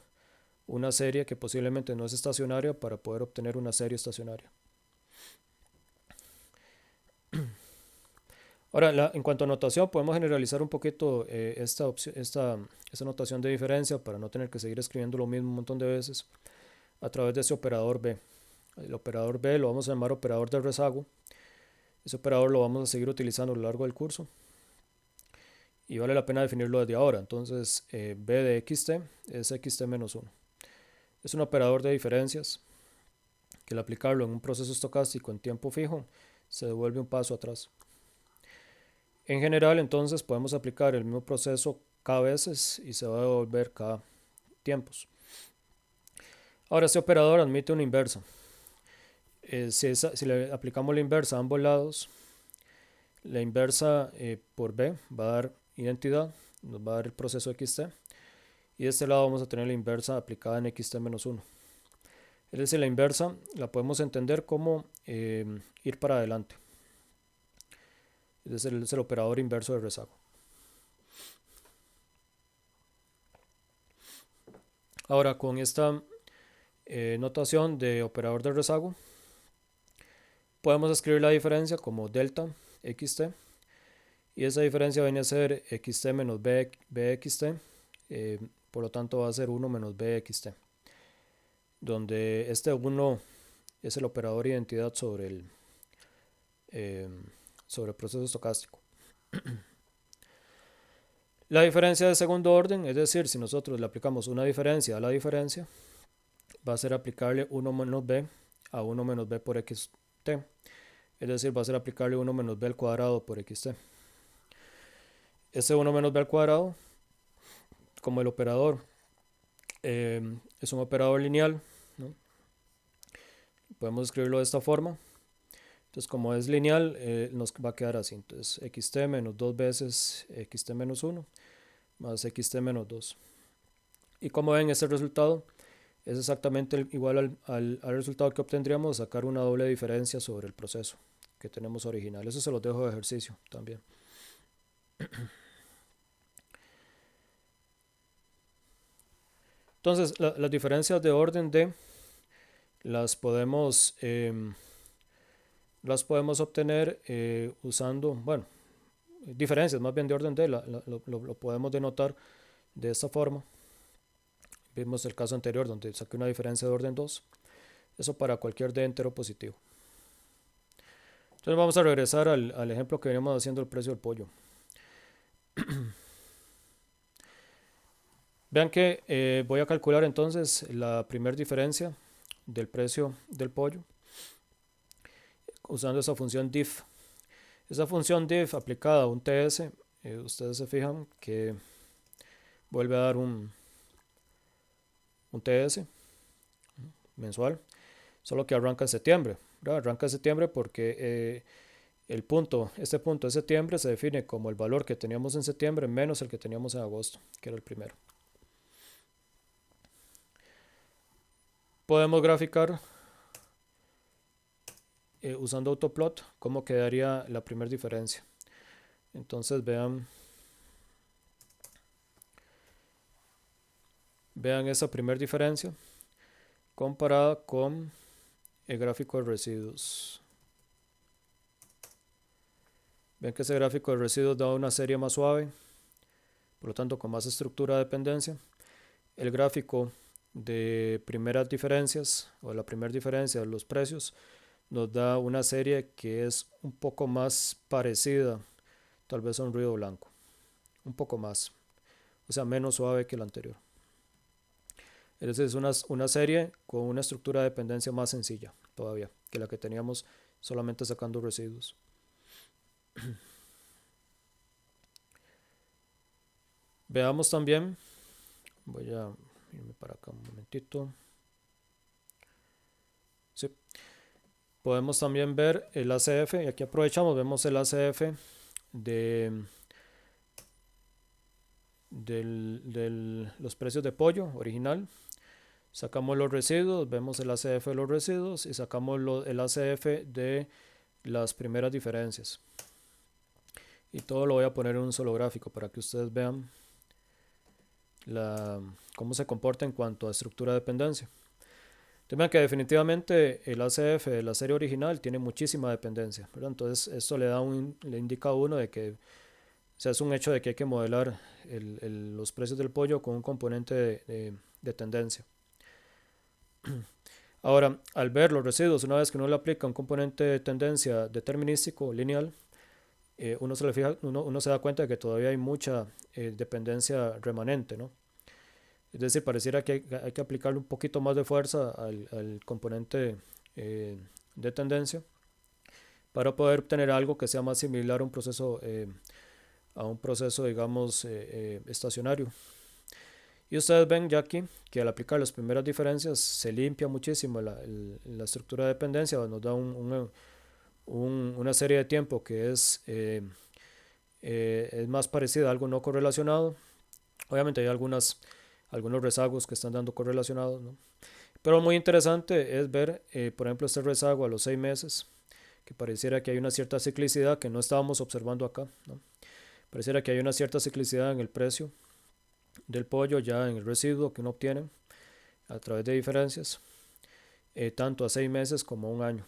una serie que posiblemente no es estacionaria para poder obtener una serie estacionaria. Ahora, en cuanto a notación, podemos generalizar un poquito esta notación de diferencia para no tener que seguir escribiendo lo mismo un montón de veces a través de ese operador B. El operador B lo vamos a llamar operador de rezago. Ese operador lo vamos a seguir utilizando a lo largo del curso y vale la pena definirlo desde ahora. Entonces, B de xt es xt menos 1. Es un operador de diferencias que al aplicarlo en un proceso estocástico en tiempo fijo se devuelve un paso atrás. En general, entonces, podemos aplicar el mismo proceso cada veces y se va a devolver cada tiempos. Ahora, este operador admite una inversa. Si le aplicamos la inversa a ambos lados, la inversa por B va a dar identidad, nos va a dar el proceso xt, y de este lado vamos a tener la inversa aplicada en xt menos 1. Es decir, la inversa la podemos entender como ir para adelante. Es el operador inverso de rezago. Ahora, con esta notación de operador de rezago, podemos escribir la diferencia como delta xt, y esa diferencia viene a ser xt menos bxt, por lo tanto va a ser 1 menos bxt, donde este 1 es el operador identidad sobre el proceso estocástico. La diferencia de segundo orden, es decir, si nosotros le aplicamos una diferencia a la diferencia, va a ser aplicarle 1 menos b a 1 menos b por xt, es decir, va a ser aplicarle 1 menos b al cuadrado por xt. Este 1 menos b al cuadrado, como el operador es un operador lineal, ¿no? Podemos escribirlo de esta forma. Entonces, como es lineal, nos va a quedar así. Entonces, xt menos 2 veces xt menos 1 más xt menos 2. Y como ven, este resultado es exactamente igual al resultado que obtendríamos sacar una doble diferencia sobre el proceso que tenemos original. Eso se los dejo de ejercicio también. Entonces, las diferencias de orden D las podemos, obtener usando, bueno, diferencias más bien de orden D, lo podemos denotar de esta forma. Vimos el caso anterior donde saqué una diferencia de orden 2. Eso para cualquier D entero positivo. Entonces vamos a regresar al ejemplo que veníamos haciendo el precio del pollo. Vean que voy a calcular entonces la primera diferencia del precio del pollo usando esa función diff. Esa función diff aplicada a un TS, ustedes se fijan que vuelve a dar un TS mensual, solo que arranca en septiembre. ¿Verdad? Arranca en septiembre porque este punto de septiembre se define como el valor que teníamos en septiembre menos el que teníamos en agosto, que era el primero. Podemos graficar usando autoplot cómo quedaría la primera diferencia. Entonces vean esa primera diferencia comparada con el gráfico de residuos. Ven que ese gráfico de residuos da una serie más suave, por lo tanto con más estructura de dependencia. El gráfico de primeras diferencias o la primera diferencia de los precios nos da una serie que es un poco más parecida tal vez a un ruido blanco, un poco más, o sea menos suave que la anterior. Es una serie con una estructura de dependencia más sencilla todavía que la que teníamos solamente sacando residuos. Veamos también, voy a irme para acá un momentito. Sí. Podemos también ver el ACF, y aquí aprovechamos, vemos el ACF de los precios de pollo original. Sacamos los residuos, vemos el ACF de los residuos y sacamos el ACF de las primeras diferencias. Y todo lo voy a poner en un solo gráfico para que ustedes vean cómo se comporta en cuanto a estructura de dependencia. Vean que definitivamente el ACF de la serie original tiene muchísima dependencia, ¿verdad? Entonces esto le indica a uno de que es un hecho de que hay que modelar los precios del pollo con un componente de tendencia. Ahora, al ver los residuos, una vez que uno le aplica un componente de tendencia determinístico, lineal, uno se da cuenta de que todavía hay mucha dependencia remanente, ¿no? Es decir, pareciera que hay que aplicarle un poquito más de fuerza al componente de tendencia para poder obtener algo que sea más similar a un proceso, digamos, estacionario. Y ustedes ven ya aquí que al aplicar las primeras diferencias se limpia muchísimo la estructura de dependencia, nos da una serie de tiempo que es más parecida a algo no correlacionado. Obviamente hay algunos rezagos que están dando correlacionados, ¿no? Pero muy interesante es ver, por ejemplo, este rezago a los 6 meses, que pareciera que hay una cierta ciclicidad que no estábamos observando acá, ¿no? Pareciera que hay una cierta ciclicidad en el precio del pollo, ya en el residuo que uno obtiene a través de diferencias, tanto a 6 meses como a un año.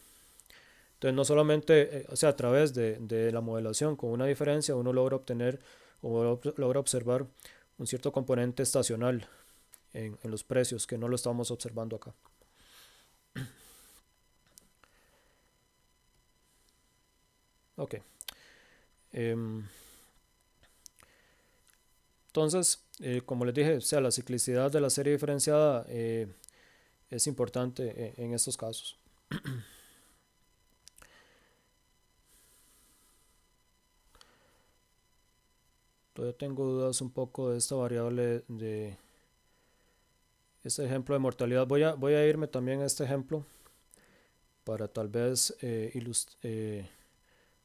Entonces no solamente, o sea, a través de la modelación con una diferencia uno logra obtener o logra observar un cierto componente estacional en los precios que no lo estamos observando acá. Ok. Entonces, como les dije, o sea, la ciclicidad de la serie diferenciada es importante en estos casos. Todavía tengo dudas un poco de esta variable de este ejemplo de mortalidad. Voy a irme también a este ejemplo para tal vez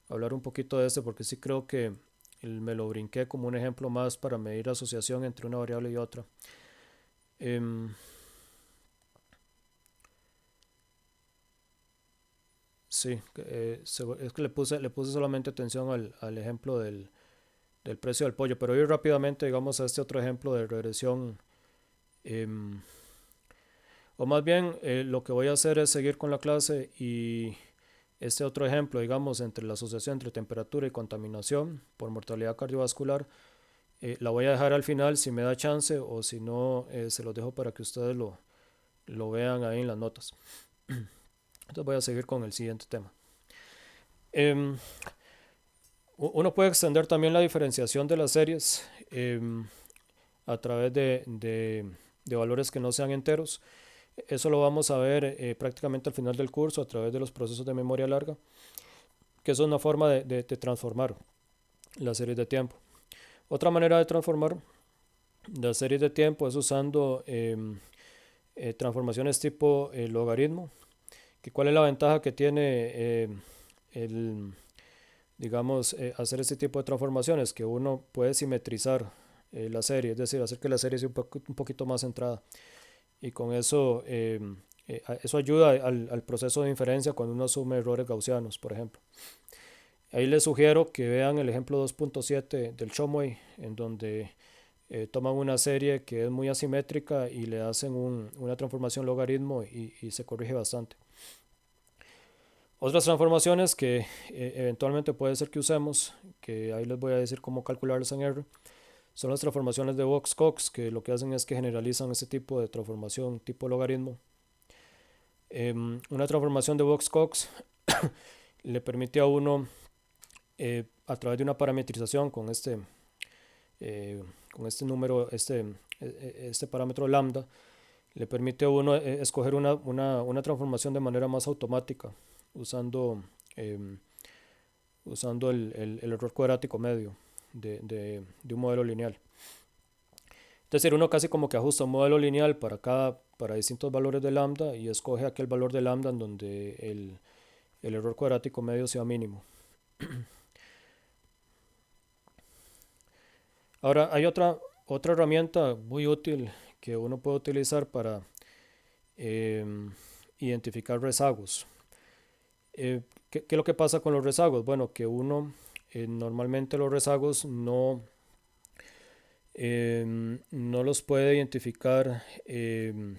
hablar un poquito de este, porque sí creo que me lo brinqué como un ejemplo más para medir la asociación entre una variable y otra. Sí, es que le puse solamente atención al ejemplo del precio del pollo, pero ir rápidamente, digamos, a este otro ejemplo de regresión Em, o más bien, lo que voy a hacer es seguir con la clase y este otro ejemplo, digamos, entre la asociación entre temperatura y contaminación por mortalidad cardiovascular, la voy a dejar al final si me da chance o si no, se los dejo para que ustedes lo vean ahí en las notas. Entonces voy a seguir con el siguiente tema. Em, Uno puede extender también la diferenciación de las series a través de valores que no sean enteros. Eso lo vamos a ver prácticamente al final del curso a través de los procesos de memoria larga, que es una forma de transformar las series de tiempo. Otra manera de transformar las series de tiempo es usando transformaciones tipo logaritmo. ¿Cuál es la ventaja que tiene el, digamos, hacer este tipo de transformaciones? Que uno puede simetrizar la serie, es decir, hacer que la serie sea un poquito más centrada. Y con eso, eso ayuda al proceso de inferencia cuando uno asume errores gaussianos, por ejemplo. Ahí les sugiero que vean el ejemplo 2.7 del Chomway, en donde toman una serie que es muy asimétrica y le hacen una transformación logaritmo y se corrige bastante. Otras transformaciones que eventualmente puede ser que usemos, que ahí les voy a decir cómo calcularlas en R, son las transformaciones de Box-Cox, que lo que hacen es que generalizan este tipo de transformación tipo logaritmo. Una transformación de Box-Cox le permite a uno, a través de una parametrización con este número, este parámetro lambda, le permite a uno escoger una transformación de manera más automática, usando, eh, usando el error cuadrático medio de un modelo lineal. Es decir, uno casi como que ajusta un modelo lineal para distintos valores de lambda y escoge aquel valor de lambda en donde el error cuadrático medio sea mínimo. Ahora, hay otra herramienta muy útil que uno puede utilizar para eh, identificar rezagos. ¿Qué es lo que pasa con los rezagos? Bueno, que uno normalmente los rezagos no los puede identificar. O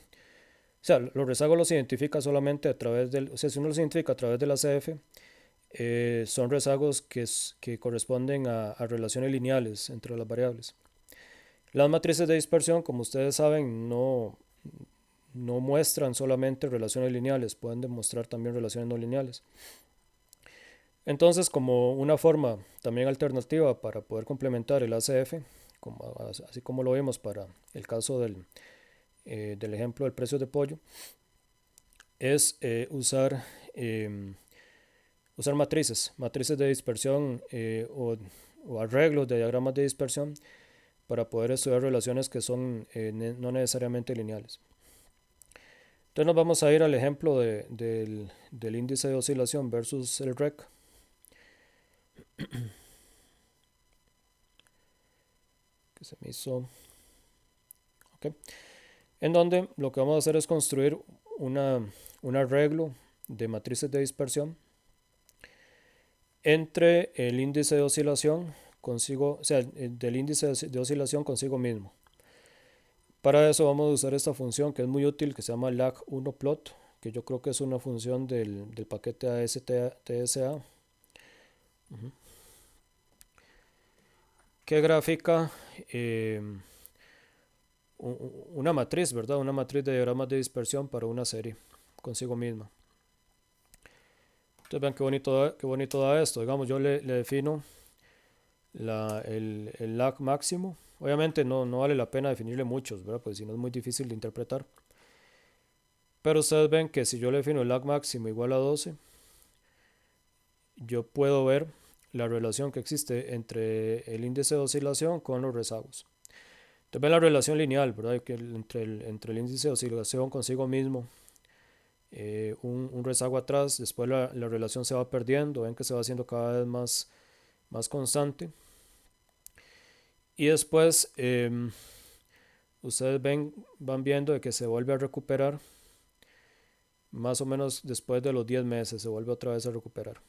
sea, los rezagos los identifica solamente a través del. O sea, si uno los identifica a través de la CF, son rezagos que corresponden a relaciones lineales entre las variables. Las matrices de dispersión, como ustedes saben, no muestran solamente relaciones lineales, pueden demostrar también relaciones no lineales. Entonces, como una forma también alternativa para poder complementar el ACF, así como lo vimos para el caso del ejemplo del precio de pollo, es usar matrices de dispersión o arreglos de diagramas de dispersión para poder estudiar relaciones que son no necesariamente lineales. Entonces nos vamos a ir al ejemplo del índice de oscilación versus el REC. Que se me hizo. Okay. En donde lo que vamos a hacer es construir un arreglo de matrices de dispersión entre el índice de oscilación consigo, o sea, del índice de oscilación consigo mismo. Para eso vamos a usar esta función que es muy útil, que se llama lag1plot, que yo creo que es una función del paquete ASTSA, que grafica una matriz, ¿verdad? Una matriz de diagramas de dispersión para una serie consigo misma. Entonces vean qué bonito da esto. Digamos, yo le defino el lag máximo. Obviamente no vale la pena definirle muchos, ¿verdad? Pues si no es muy difícil de interpretar. Pero ustedes ven que si yo le defino el lag máximo igual a 12, yo puedo ver la relación que existe entre el índice de oscilación con los rezagos. Entonces ven la relación lineal, ¿verdad? Que entre el índice de oscilación consigo mismo, un rezago atrás, después la relación se va perdiendo, ven que se va haciendo cada vez más constante. Y después ustedes van viendo de que se vuelve a recuperar, más o menos después de los 10 meses se vuelve otra vez a recuperar,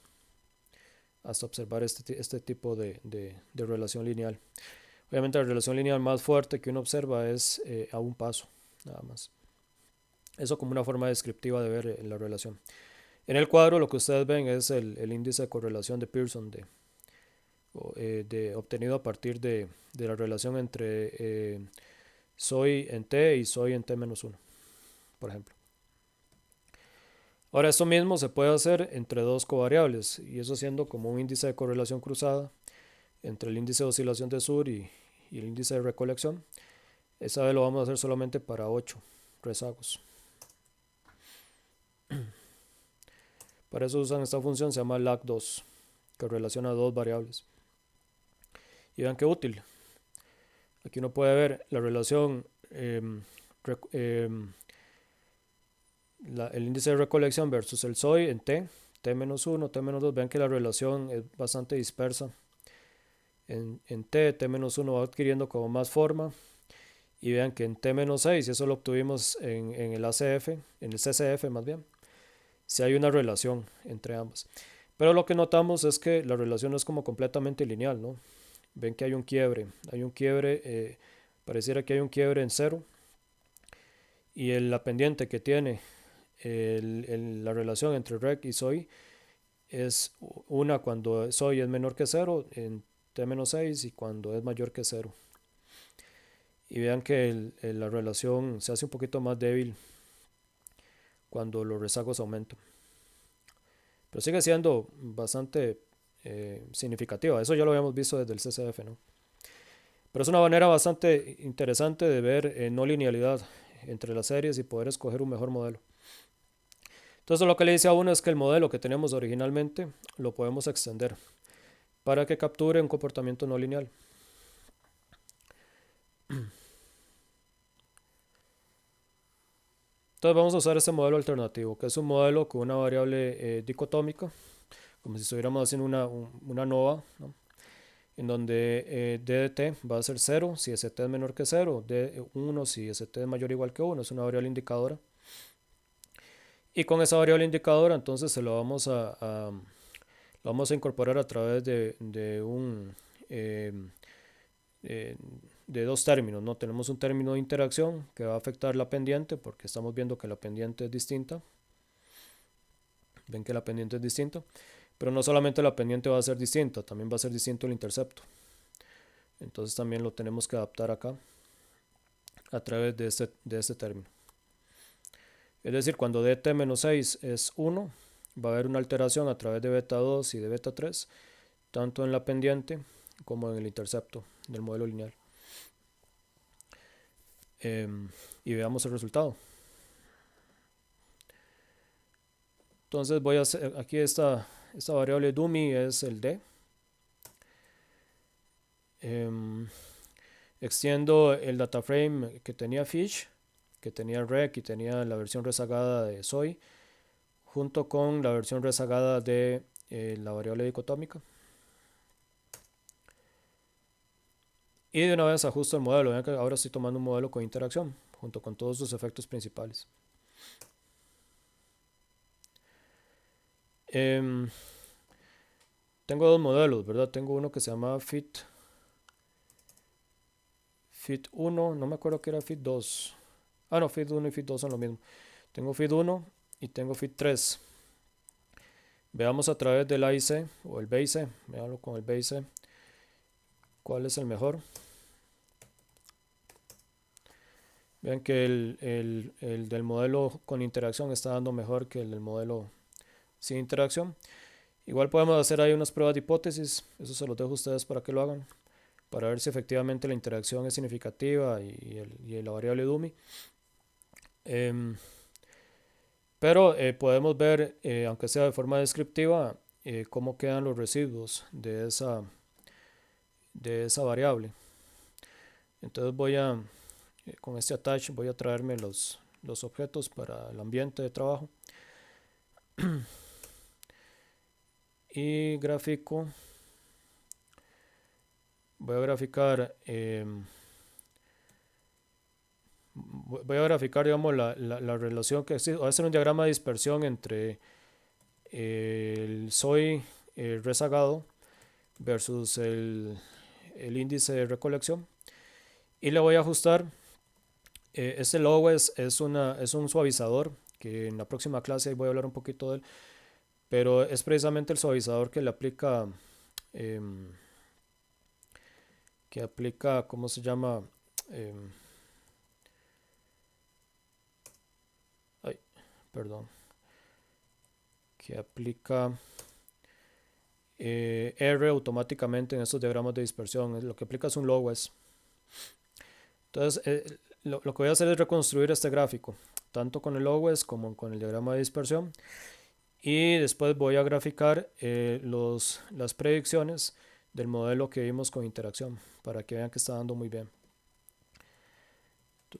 hasta observar este tipo de relación lineal. Obviamente la relación lineal más fuerte que uno observa es a un paso. nada más. Eso como una forma descriptiva de ver la relación. En el cuadro lo que ustedes ven es el índice de correlación de Pearson obtenido a partir de la relación entre soy en t y soy en t-1, por ejemplo. Ahora esto mismo se puede hacer entre dos covariables, y eso siendo como un índice de correlación cruzada entre el índice de oscilación de Sur y el índice de recolección. Esa vez lo vamos a hacer solamente para 8 rezagos. Para eso usan esta función, se llama lag2, que relaciona dos variables. Y vean qué útil. Aquí uno puede ver la relación, el índice de recolección versus el SOI en t, t-1, t-2. Vean que la relación es bastante dispersa. En t, t-1 va adquiriendo como más forma. Y vean que en t-6, y eso lo obtuvimos en el ACF, en el CCF más bien, si hay una relación entre ambas. Pero lo que notamos es que la relación no es como completamente lineal, ¿no? Ven que hay un quiebre, pareciera que hay un quiebre en cero, y la pendiente que tiene la relación entre rec y soy es una cuando soy es menor que 0 en t-6 y cuando es mayor que 0. Y vean que la relación se hace un poquito más débil cuando los rezagos aumentan. Pero sigue siendo bastante significativa. Eso ya lo habíamos visto desde el CCF, ¿no? Pero es una manera bastante interesante de ver no linealidad entre las series y poder escoger un mejor modelo. Entonces lo que le dice a uno es que el modelo que tenemos originalmente lo podemos extender para que capture un comportamiento no lineal. Entonces vamos a usar este modelo alternativo, que es un modelo con una variable dicotómica, como si estuviéramos haciendo una nova, ¿no? En donde d de t va a ser 0 si st es menor que 0, d1 si st es mayor o igual que 1, es una variable indicadora. Y con esa variable indicadora entonces se lo vamos a incorporar a través de dos términos, ¿no? Tenemos un término de interacción que va a afectar la pendiente porque estamos viendo que la pendiente es distinta. Ven que la pendiente es distinta, pero no solamente la pendiente va a ser distinta, también va a ser distinto el intercepto. Entonces también lo tenemos que adaptar acá a través de este término. Es decir, cuando dt-6 es 1, va a haber una alteración a través de beta 2 y de beta 3, tanto en la pendiente como en el intercepto del modelo lineal. Y veamos el resultado. Entonces voy a hacer aquí esta variable dummy es el d. Extiendo el data frame que tenía Fish, que tenía rec y tenía la versión rezagada de soy, junto con la versión rezagada de la variable dicotómica. Y de una vez ajusto el modelo. Vean que ahora estoy tomando un modelo con interacción, junto con todos sus efectos principales. Tengo dos modelos, ¿verdad? Tengo uno que se llama Fit 1, no me acuerdo que era Fit 2. No, Fit 1 y Fit 2 son lo mismo. Tengo Fit 1 y tengo Fit 3. Veamos a través del AIC o el BIC, veanlo con el BIC, cuál es el mejor. Vean que el del modelo con interacción está dando mejor que el del modelo sin interacción. Igual podemos hacer ahí unas pruebas de hipótesis, eso se los dejo a ustedes para que lo hagan, para ver si efectivamente la interacción es significativa y la variable dummy. Pero podemos ver, aunque sea de forma descriptiva, cómo quedan los residuos de esa variable. Entonces con este attach voy a traerme los objetos para el ambiente de trabajo. Y gráfico. Voy a graficar, digamos, la relación que existe. Voy a hacer un diagrama de dispersión entre el soy rezagado versus el índice de recolección. Y le voy a ajustar Este Lowes es un suavizador que en la próxima clase voy a hablar un poquito de él, pero es precisamente el suavizador em, que aplica, ¿cómo se llama? Em, ay, perdón, que aplica R automáticamente en estos diagramas de dispersión. Lo que aplica es un Lowes. Entonces, lo que voy a hacer es reconstruir este gráfico, tanto con el Lowes como con el diagrama de dispersión. Y después voy a graficar las predicciones del modelo que vimos con interacción para que vean que está dando muy bien.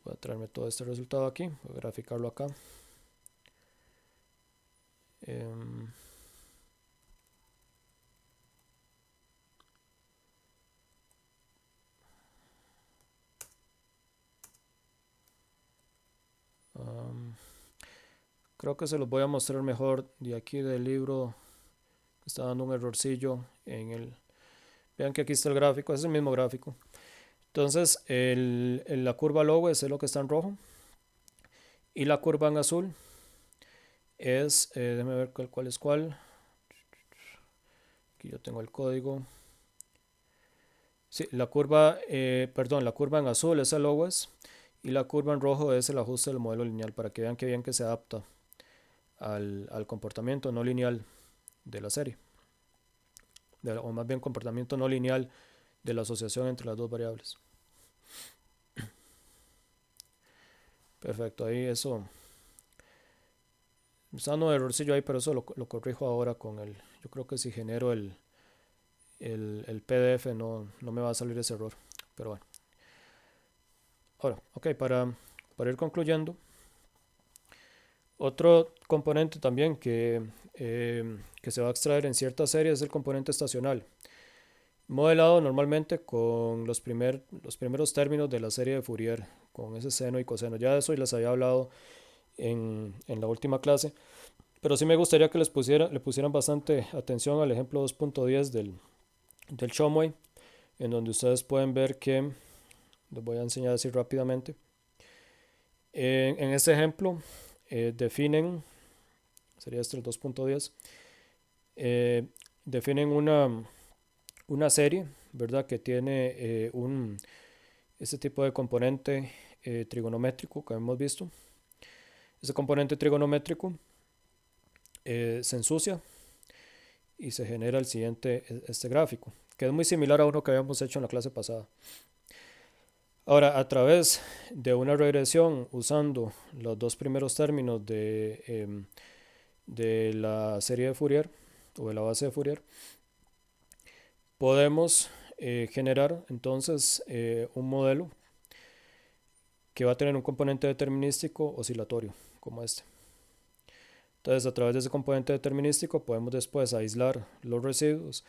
Voy a traerme todo este resultado aquí, voy a graficarlo acá. Em, um, Creo que se los voy a mostrar mejor de aquí del libro. Está dando un errorcillo en el... Vean que aquí está el gráfico, es el mismo gráfico. Entonces, la curva Lowes es lo que está en rojo. Y la curva en azul es, déjame ver cuál es cuál. Aquí yo tengo el código. Sí, perdón, la curva en azul es el Lowes y la curva en rojo es el ajuste del modelo lineal para que vean que bien que se adapta al comportamiento no lineal de la serie, o más bien comportamiento no lineal de la asociación entre las dos variables. Perfecto, ahí eso. Está dando un errorcillo ahí, pero eso lo corrijo ahora con el. Yo creo que si genero el PDF no me va a salir ese error. Pero bueno. Ahora, ok, para ir concluyendo, otro componente también que se va a extraer en ciertas series es el componente estacional, modelado normalmente con los primeros términos de la serie de Fourier, con ese seno y coseno. Ya de eso les había hablado en la última clase, pero sí me gustaría que le pusieran bastante atención al ejemplo 2.10 del Chomway, en donde ustedes pueden ver que, les voy a enseñar así rápidamente, en este ejemplo definen, sería este el 2.10, eh, definen una serie, ¿verdad? Que tiene este tipo de componente trigonométrico que hemos visto. Ese componente trigonométrico se ensucia y se genera este gráfico, que es muy similar a uno que habíamos hecho en la clase pasada. Ahora, a través de una regresión usando los dos primeros términos de la serie de Fourier o de la base de Fourier, podemos generar entonces un modelo que va a tener un componente determinístico oscilatorio como este. Entonces, a través de ese componente determinístico podemos después aislar los residuos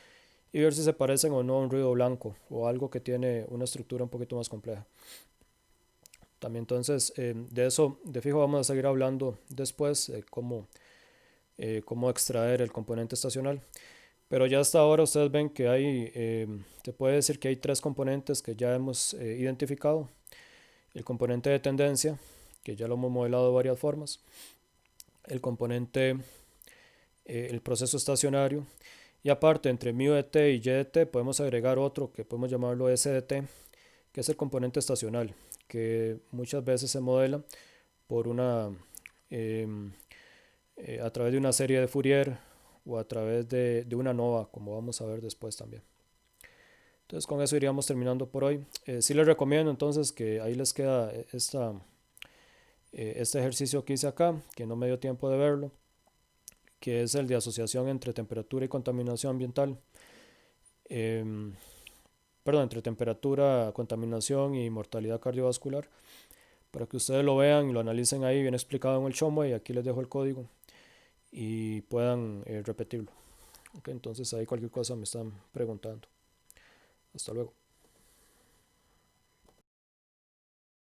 y ver si se parecen o no a un ruido blanco o algo que tiene una estructura un poquito más compleja. También entonces de eso de fijo vamos a seguir hablando después, cómo extraer el componente estacional. Pero ya hasta ahora ustedes ven que se puede decir que hay tres componentes que ya hemos identificado. El componente de tendencia, que ya lo hemos modelado de varias formas. El proceso estacionario. Y aparte, entre μ de t y y de t podemos agregar otro que podemos llamarlo s de t, que es el componente estacional, que muchas veces se modela por em, a través de una serie de Fourier o a través de una nova, como vamos a ver después también. Entonces con eso iríamos terminando por hoy. Sí les recomiendo entonces que ahí les queda este ejercicio que hice acá, que no me dio tiempo de verlo, que es el de asociación entre temperatura y contaminación ambiental. Perdón, entre temperatura, contaminación y mortalidad cardiovascular, para que ustedes lo vean y lo analicen ahí bien explicado en el Chomway. Aquí les dejo el código y puedan repetirlo. Okay, entonces ahí cualquier cosa me están preguntando. Hasta luego.